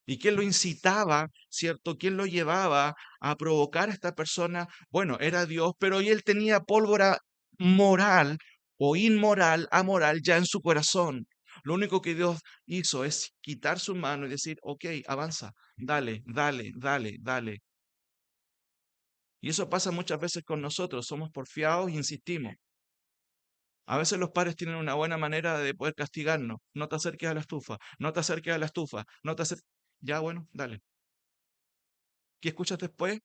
¿Y quién lo incitaba, cierto? ¿Quién lo llevaba a provocar a esta persona? Bueno, era Dios, pero y él tenía pólvora moral o inmoral, amoral ya en su corazón. Lo único que Dios hizo es quitar su mano y decir, ok, avanza, dale, dale, dale, dale. Y eso pasa muchas veces con nosotros, somos porfiados e insistimos. A veces los padres tienen una buena manera de poder castigarnos. No te acerques a la estufa, no te acerques a la estufa, no te acerques. Ya, bueno, dale. ¿Qué escuchas después?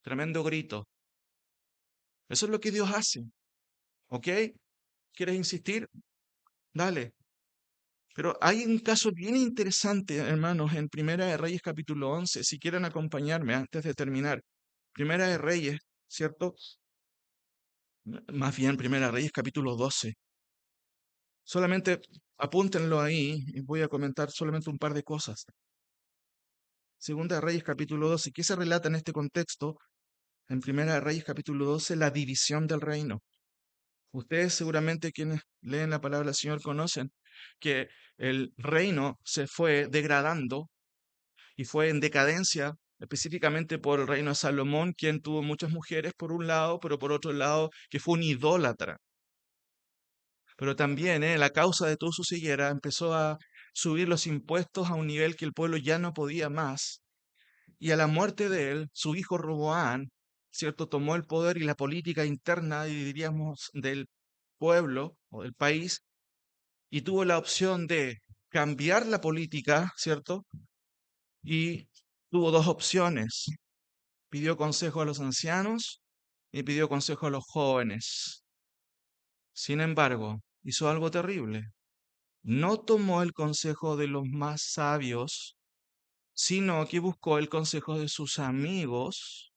Tremendo grito. Eso es lo que Dios hace. ¿Ok? ¿Quieres insistir? Dale. Pero hay un caso bien interesante, hermanos, en Primera de Reyes capítulo 11. Si quieren acompañarme antes de terminar. Primera de Reyes, ¿cierto? Más bien Primera de Reyes capítulo 12. Solamente apúntenlo ahí y voy a comentar solamente un par de cosas. Segunda de Reyes capítulo 12. ¿Qué se relata en este contexto? En Primera de Reyes capítulo 12, la división del reino. Ustedes seguramente quienes leen la palabra del Señor conocen que el reino se fue degradando y fue en decadencia, específicamente por el reino de Salomón, quien tuvo muchas mujeres por un lado, pero por otro lado que fue un idólatra. Pero también la causa de toda su ceguera empezó a subir los impuestos a un nivel que el pueblo ya no podía más. Y a la muerte de él, su hijo Roboán, ¿cierto? Tomó el poder y la política interna, diríamos, del pueblo o del país y tuvo la opción de cambiar la política, ¿cierto? Y tuvo dos opciones. Pidió consejo a los ancianos y pidió consejo a los jóvenes. Sin embargo, hizo algo terrible. No tomó el consejo de los más sabios, sino que buscó el consejo de sus amigos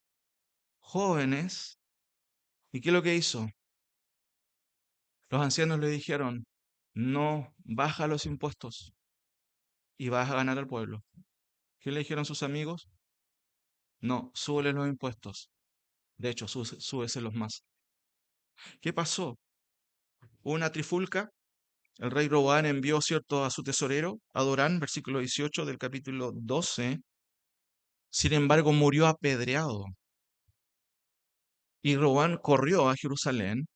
jóvenes. ¿Y qué es lo que hizo? Los ancianos le dijeron, no, baja los impuestos y vas a ganar al pueblo. ¿Qué le dijeron sus amigos? No, súbele los impuestos. De hecho, súbeselos más. ¿Qué pasó? Hubo una trifulca. El rey Robán envió, cierto, a su tesorero, Adorán, versículo 18 del capítulo 12. Sin embargo, murió apedreado. Y Robán corrió a Jerusalén.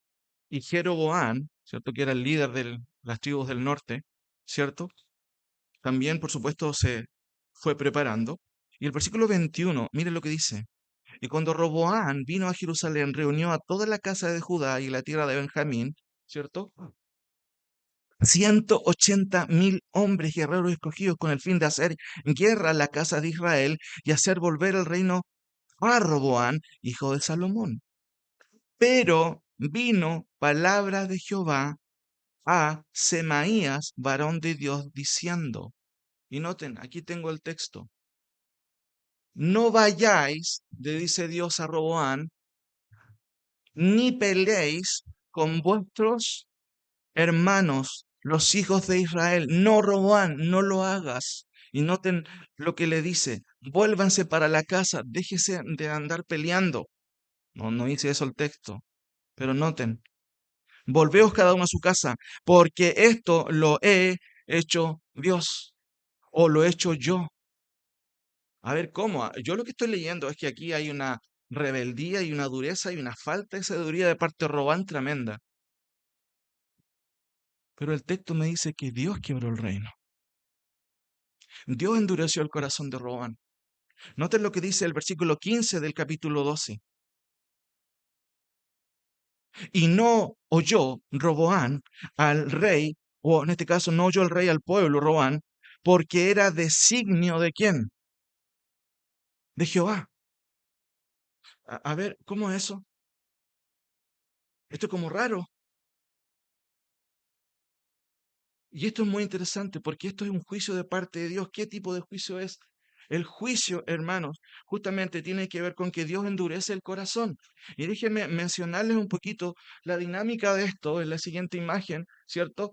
Y Jeroboán, ¿cierto? Que era el líder de las tribus del norte, ¿cierto? También, por supuesto, se fue preparando. Y el versículo 21, mire lo que dice. Y cuando Roboán vino a Jerusalén, reunió a toda la casa de Judá y la tierra de Benjamín, ¿cierto? 180.000 hombres guerreros escogidos con el fin de hacer guerra a la casa de Israel y hacer volver el reino a Roboán, hijo de Salomón. Pero vino palabra de Jehová a Semaías, varón de Dios, diciendo, y noten, aquí tengo el texto, no vayáis, le dice Dios a Roboán, ni peleéis con vuestros hermanos, los hijos de Israel. No, Roboán, no lo hagas. Y noten lo que le dice, vuélvanse para la casa, déjese de andar peleando. No, no dice eso el texto, pero noten, volveos cada uno a su casa, porque esto lo he hecho Dios o lo he hecho yo. A ver, ¿cómo? Yo lo que estoy leyendo es que aquí hay una rebeldía y una dureza y una falta de sabiduría de parte de Robán tremenda. Pero el texto me dice que Dios quebró el reino. Dios endureció el corazón de Robán. Noten lo que dice el versículo 15 del capítulo 12. Y no oyó Roboán al rey, o en este caso no oyó el rey al pueblo, Roboán, porque era designio de quién? De Jehová. A ver, ¿cómo es eso? Esto es como raro. Y esto es muy interesante porque esto es un juicio de parte de Dios. ¿Qué tipo de juicio es? El juicio, hermanos, justamente tiene que ver con que Dios endurece el corazón. Y déjenme mencionarles un poquito la dinámica de esto en la siguiente imagen, ¿cierto?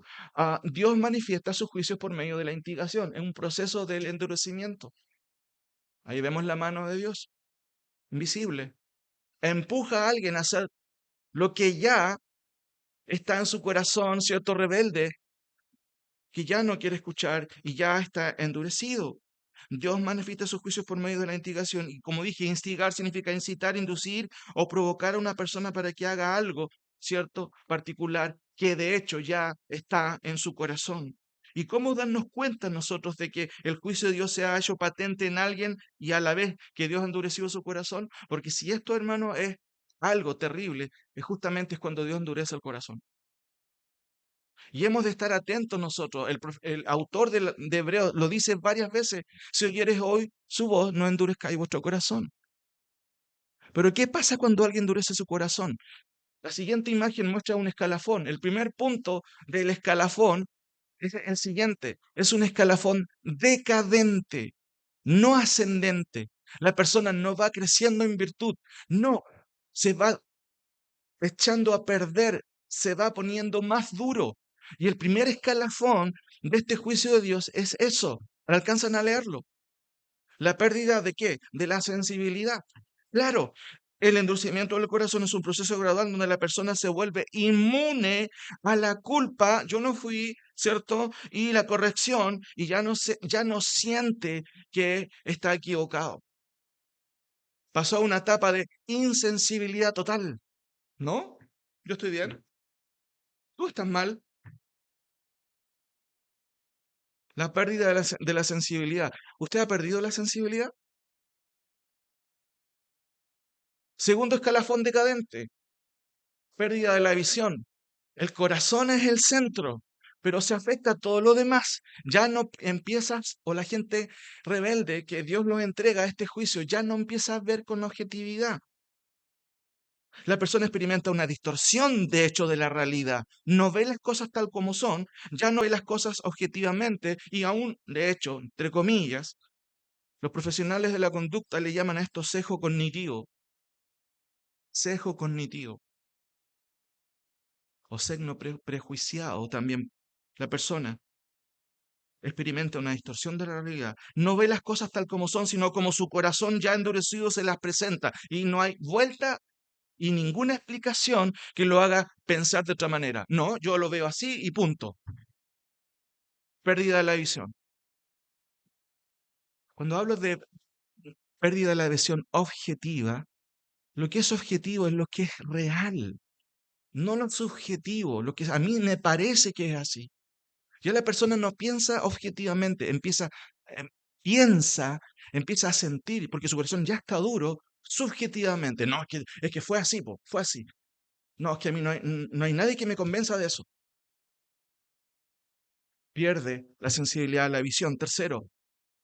Dios manifiesta sus juicios por medio de la instigación, en un proceso del endurecimiento. Ahí vemos la mano de Dios, invisible. Empuja a alguien a hacer lo que ya está en su corazón, ¿cierto? Rebelde, que ya no quiere escuchar y ya está endurecido. Dios manifiesta sus juicios por medio de la instigación. Y como dije, instigar significa incitar, inducir o provocar a una persona para que haga algo, ¿cierto? Particular, que de hecho ya está en su corazón. ¿Y cómo darnos cuenta nosotros de que el juicio de Dios se ha hecho patente en alguien y a la vez que Dios ha endurecido su corazón? Porque si esto, hermano, es algo terrible, es justamente es cuando Dios endurece el corazón. Y hemos de estar atentos nosotros. El autor de Hebreos lo dice varias veces. Si oyeres hoy su voz, no endurezcáis vuestro corazón. Pero ¿qué pasa cuando alguien endurece su corazón? La siguiente imagen muestra un escalafón. El primer punto del escalafón es el siguiente. Es un escalafón decadente, no ascendente. La persona no va creciendo en virtud. No, se va echando a perder, se va poniendo más duro. Y el primer escalafón de este juicio de Dios es eso. ¿Alcanzan a leerlo? ¿La pérdida de qué? De la sensibilidad. Claro, el endurecimiento del corazón es un proceso gradual donde la persona se vuelve inmune a la culpa. Yo no fui, ¿cierto? Y la corrección, y ya no siente que está equivocado. Pasó a una etapa de insensibilidad total. ¿No? ¿Yo estoy bien? ¿Tú estás mal? La pérdida de la sensibilidad. ¿Usted ha perdido la sensibilidad? Segundo escalafón decadente, pérdida de la visión. El corazón es el centro, pero se afecta a todo lo demás. Ya no empiezas, o la gente rebelde que Dios los entrega a este juicio, ya no empieza a ver con objetividad. La persona experimenta una distorsión, de hecho, de la realidad. No ve las cosas tal como son, ya no ve las cosas objetivamente y aún, de hecho, entre comillas, los profesionales de la conducta le llaman a esto sesgo cognitivo, sesgo cognitivo o signo prejuiciado también. La persona experimenta una distorsión de la realidad. No ve las cosas tal como son, sino como su corazón ya endurecido se las presenta. Y no hay vuelta y ninguna explicación que lo haga pensar de otra manera. No, yo lo veo así y punto. Pérdida de la visión. Cuando hablo de pérdida de la visión objetiva, lo que es objetivo es lo que es real, no lo subjetivo, lo que a mí me parece que es así. Ya la persona no piensa objetivamente, em, piensa, empieza a sentir, porque su corazón ya está duro, subjetivamente. No, es que fue así, po, fue así. No, es que a mí no hay nadie que me convenza de eso. Pierde la sensibilidad, la visión. Tercero,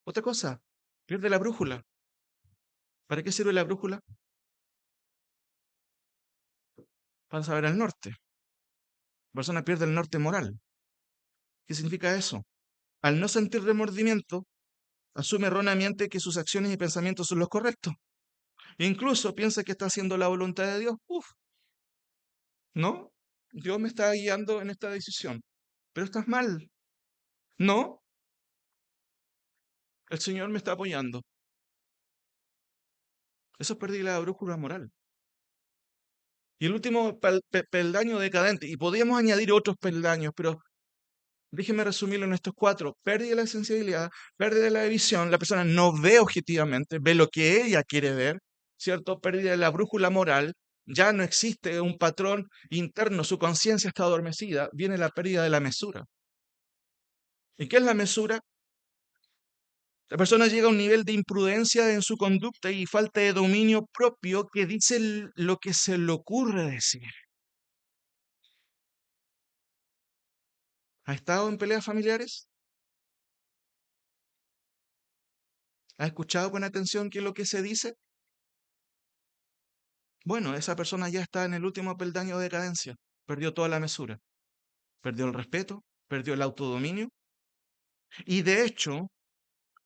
otra cosa, pierde la brújula. ¿Para qué sirve la brújula? Para saber el norte. La persona pierde el norte moral. ¿Qué significa eso? Al no sentir remordimiento, asume erróneamente que sus acciones y pensamientos son los correctos. E incluso piensa que está haciendo la voluntad de Dios. Uf, no, Dios me está guiando en esta decisión. Pero estás mal. No, el Señor me está apoyando. Eso es pérdida de la brújula moral. Y el último peldaño decadente, y podríamos añadir otros peldaños, pero déjeme resumirlo en estos cuatro. Pérdida de la sensibilidad, pérdida de la visión, la persona no ve objetivamente, ve lo que ella quiere ver, ¿cierto? Pérdida de la brújula moral, ya no existe un patrón interno, su conciencia está adormecida, viene la pérdida de la mesura. ¿Y qué es la mesura? La persona llega a un nivel de imprudencia en su conducta y falta de dominio propio que dice lo que se le ocurre decir. ¿Ha estado en peleas familiares? ¿Ha escuchado con atención qué es lo que se dice? Bueno, esa persona ya está en el último peldaño de decadencia. Perdió toda la mesura, perdió el respeto, perdió el autodominio y de hecho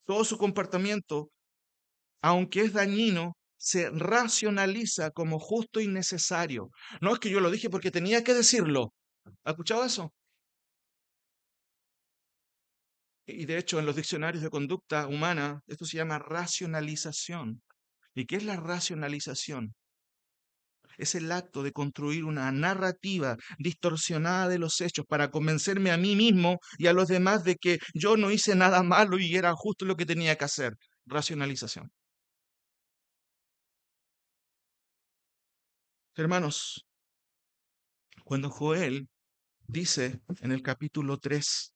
todo su comportamiento, aunque es dañino, se racionaliza como justo y necesario. No es que yo lo dije porque tenía que decirlo. ¿Ha escuchado eso? Y de hecho en los diccionarios de conducta humana esto se llama racionalización. ¿Y qué es la racionalización? Es el acto de construir una narrativa distorsionada de los hechos para convencerme a mí mismo y a los demás de que yo no hice nada malo y era justo lo que tenía que hacer. Racionalización. Hermanos, cuando Joel dice en el capítulo 3,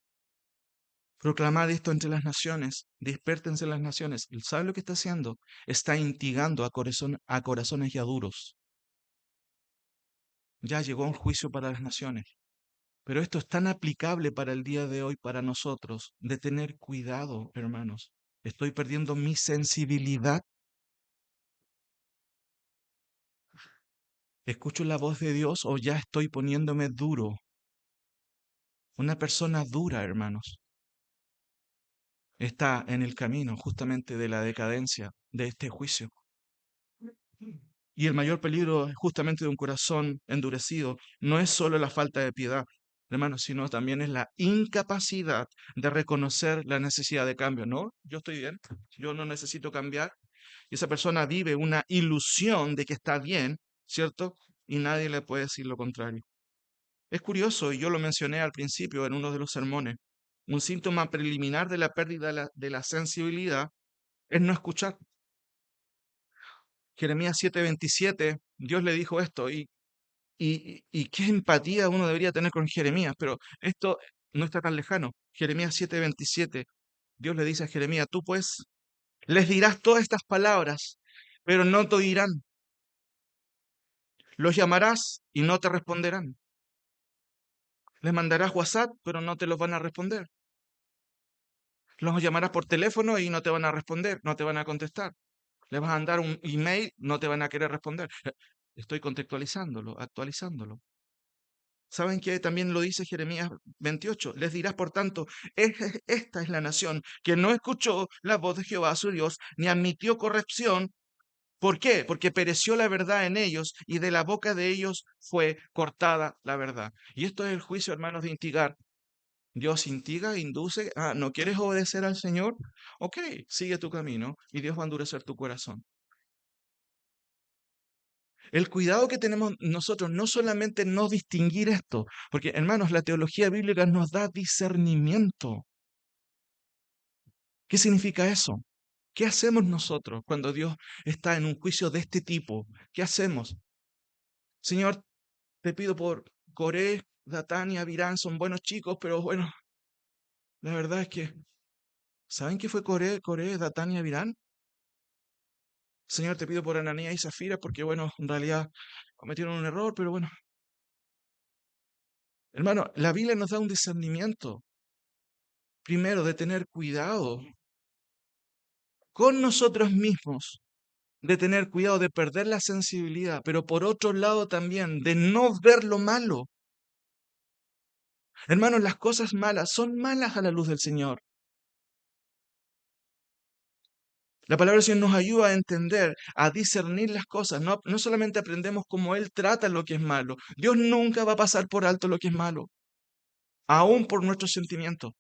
proclamad esto entre las naciones, despiértense las naciones. ¿Él sabe lo que está haciendo? Está instigando a corazones ya duros. Ya llegó un juicio para las naciones. Pero esto es tan aplicable para el día de hoy, para nosotros, de tener cuidado, hermanos. ¿Estoy perdiendo mi sensibilidad? ¿Escucho la voz de Dios o ya estoy poniéndome duro? Una persona dura, hermanos, está en el camino justamente de la decadencia, de este juicio. Y el mayor peligro justamente de un corazón endurecido no es solo la falta de piedad, hermanos, sino también es la incapacidad de reconocer la necesidad de cambio. No, yo estoy bien, yo no necesito cambiar. Y esa persona vive una ilusión de que está bien, ¿cierto? Y nadie le puede decir lo contrario. Es curioso, y yo lo mencioné al principio en uno de los sermones, un síntoma preliminar de la pérdida de la sensibilidad es no escuchar. Jeremías 7:27, Dios le dijo esto, y qué empatía uno debería tener con Jeremías, pero esto no está tan lejano. Jeremías 7:27, Dios le dice a Jeremías, tú pues les dirás todas estas palabras, pero no te oirán. Los llamarás y no te responderán. Les mandarás WhatsApp, pero no te los van a responder. Los llamarás por teléfono y no te van a responder, no te van a contestar. Les vas a mandar un email, no te van a querer responder. Estoy contextualizándolo, actualizándolo. ¿Saben qué? También lo dice Jeremías 28. Les dirás, por tanto, esta es la nación que no escuchó la voz de Jehová su Dios, ni admitió corrección. ¿Por qué? Porque pereció la verdad en ellos y de la boca de ellos fue cortada la verdad. Y esto es el juicio, hermanos, de instigar. Dios instiga, induce. Ah, ¿no quieres obedecer al Señor? Ok, sigue tu camino y Dios va a endurecer tu corazón. El cuidado que tenemos nosotros no solamente no distinguir esto, porque hermanos, la teología bíblica nos da discernimiento. ¿Qué significa eso? ¿Qué hacemos nosotros cuando Dios está en un juicio de este tipo? ¿Qué hacemos? Señor, te pido por Coré, Datán y Abirán, son buenos chicos, pero bueno, la verdad es que, ¿saben qué fue Coré, Datán y Abirán? Señor, te pido por Ananías y Zafira, porque bueno, en realidad cometieron un error, pero bueno, hermano, la Biblia nos da un discernimiento. Primero, de tener cuidado con nosotros mismos, de tener cuidado de perder la sensibilidad, pero por otro lado también de no ver lo malo. Hermanos, las cosas malas son malas a la luz del Señor. La palabra del Señor nos ayuda a entender, a discernir las cosas. No, no solamente aprendemos cómo Él trata lo que es malo. Dios nunca va a pasar por alto lo que es malo, aún por nuestros sentimientos.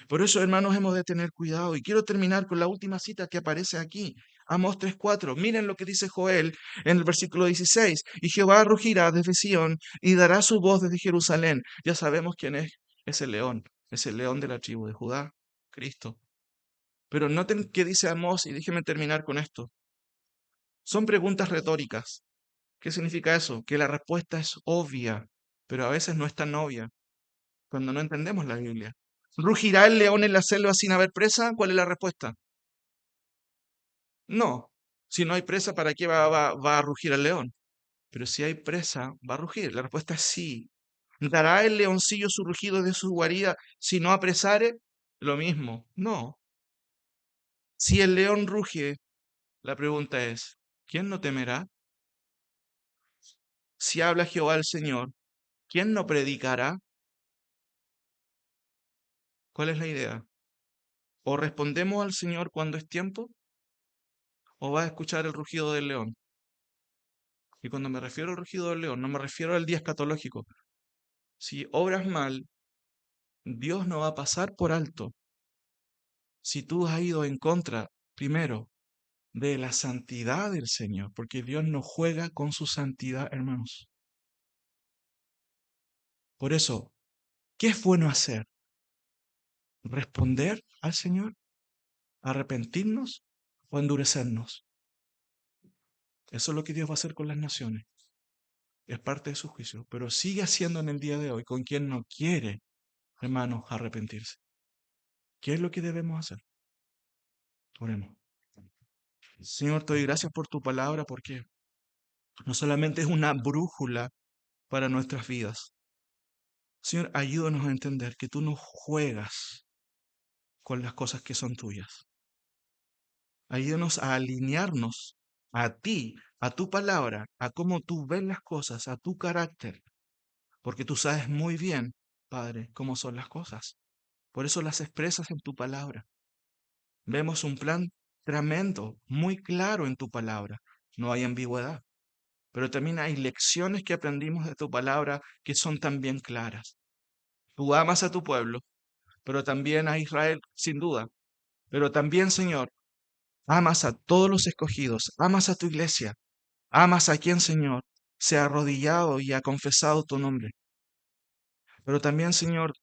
Por eso, hermanos, hemos de tener cuidado. Y quiero terminar con la última cita que aparece aquí. Amós 3:4. Miren lo que dice Joel en el versículo 16. Y Jehová rugirá desde Sión y dará su voz desde Jerusalén. Ya sabemos quién es el león de la tribu de Judá, Cristo. Pero noten qué dice Amós y déjenme terminar con esto. Son preguntas retóricas. ¿Qué significa eso? Que la respuesta es obvia, pero a veces no es tan obvia cuando no entendemos la Biblia. ¿Rugirá el león en la selva sin haber presa? ¿Cuál es la respuesta? No. Si no hay presa, ¿para qué va a rugir el león? Pero si hay presa, va a rugir. La respuesta es sí. ¿Dará el leoncillo su rugido de su guarida si no apresare? Lo mismo. No. Si el león ruge, la pregunta es, ¿quién no temerá? Si habla Jehová el Señor, ¿quién no predicará? ¿Cuál es la idea? ¿O respondemos al Señor cuando es tiempo? ¿O va a escuchar el rugido del león? Y cuando me refiero al rugido del león, no me refiero al día escatológico. Si obras mal, Dios no va a pasar por alto. Si tú has ido en contra, primero, de la santidad del Señor, porque Dios no juega con su santidad, hermanos. Por eso, ¿qué es bueno hacer? ¿Responder al Señor? ¿Arrepentirnos o endurecernos? Eso es lo que Dios va a hacer con las naciones. Es parte de su juicio, pero sigue haciendo en el día de hoy con quien no quiere, hermanos, arrepentirse. ¿Qué es lo que debemos hacer? Oremos. Señor, te doy gracias por tu palabra, porque no solamente es una brújula para nuestras vidas. Señor, ayúdanos a entender que tú no juegas con las cosas que son tuyas. Ayúdanos a alinearnos a ti, a tu palabra, a cómo tú ves las cosas, a tu carácter, porque tú sabes muy bien, Padre, cómo son las cosas. Por eso las expresas en tu palabra. Vemos un plan tremendo, muy claro en tu palabra. No hay ambigüedad. Pero también hay lecciones que aprendimos de tu palabra que son también claras. Tú amas a tu pueblo, pero también a Israel, sin duda. Pero también, Señor, amas a todos los escogidos, amas a tu iglesia, amas a quien, Señor, se ha arrodillado y ha confesado tu nombre. Pero también, Señor,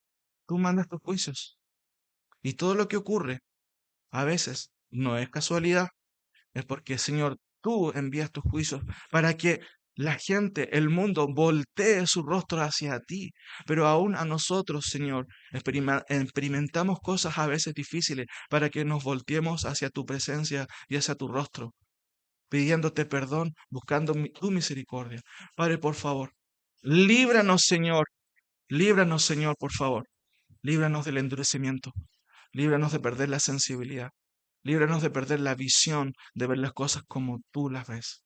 tú mandas tus juicios. Y todo lo que ocurre a veces no es casualidad, es porque, Señor, tú envías tus juicios para que la gente, el mundo, voltee su rostro hacia ti. Pero aún a nosotros, Señor, experimentamos cosas a veces difíciles para que nos volteemos hacia tu presencia y hacia tu rostro, pidiéndote perdón, buscando tu misericordia. Padre, por favor, líbranos, Señor, líbranos, Señor, por favor. Líbranos del endurecimiento. Líbranos de perder la sensibilidad. Líbranos de perder la visión de ver las cosas como tú las ves.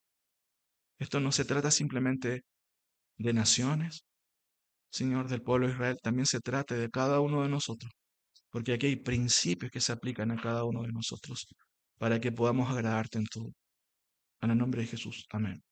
Esto no se trata simplemente de naciones, Señor, del pueblo de Israel. También se trata de cada uno de nosotros. Porque aquí hay principios que se aplican a cada uno de nosotros para que podamos agradarte en todo. En el nombre de Jesús. Amén.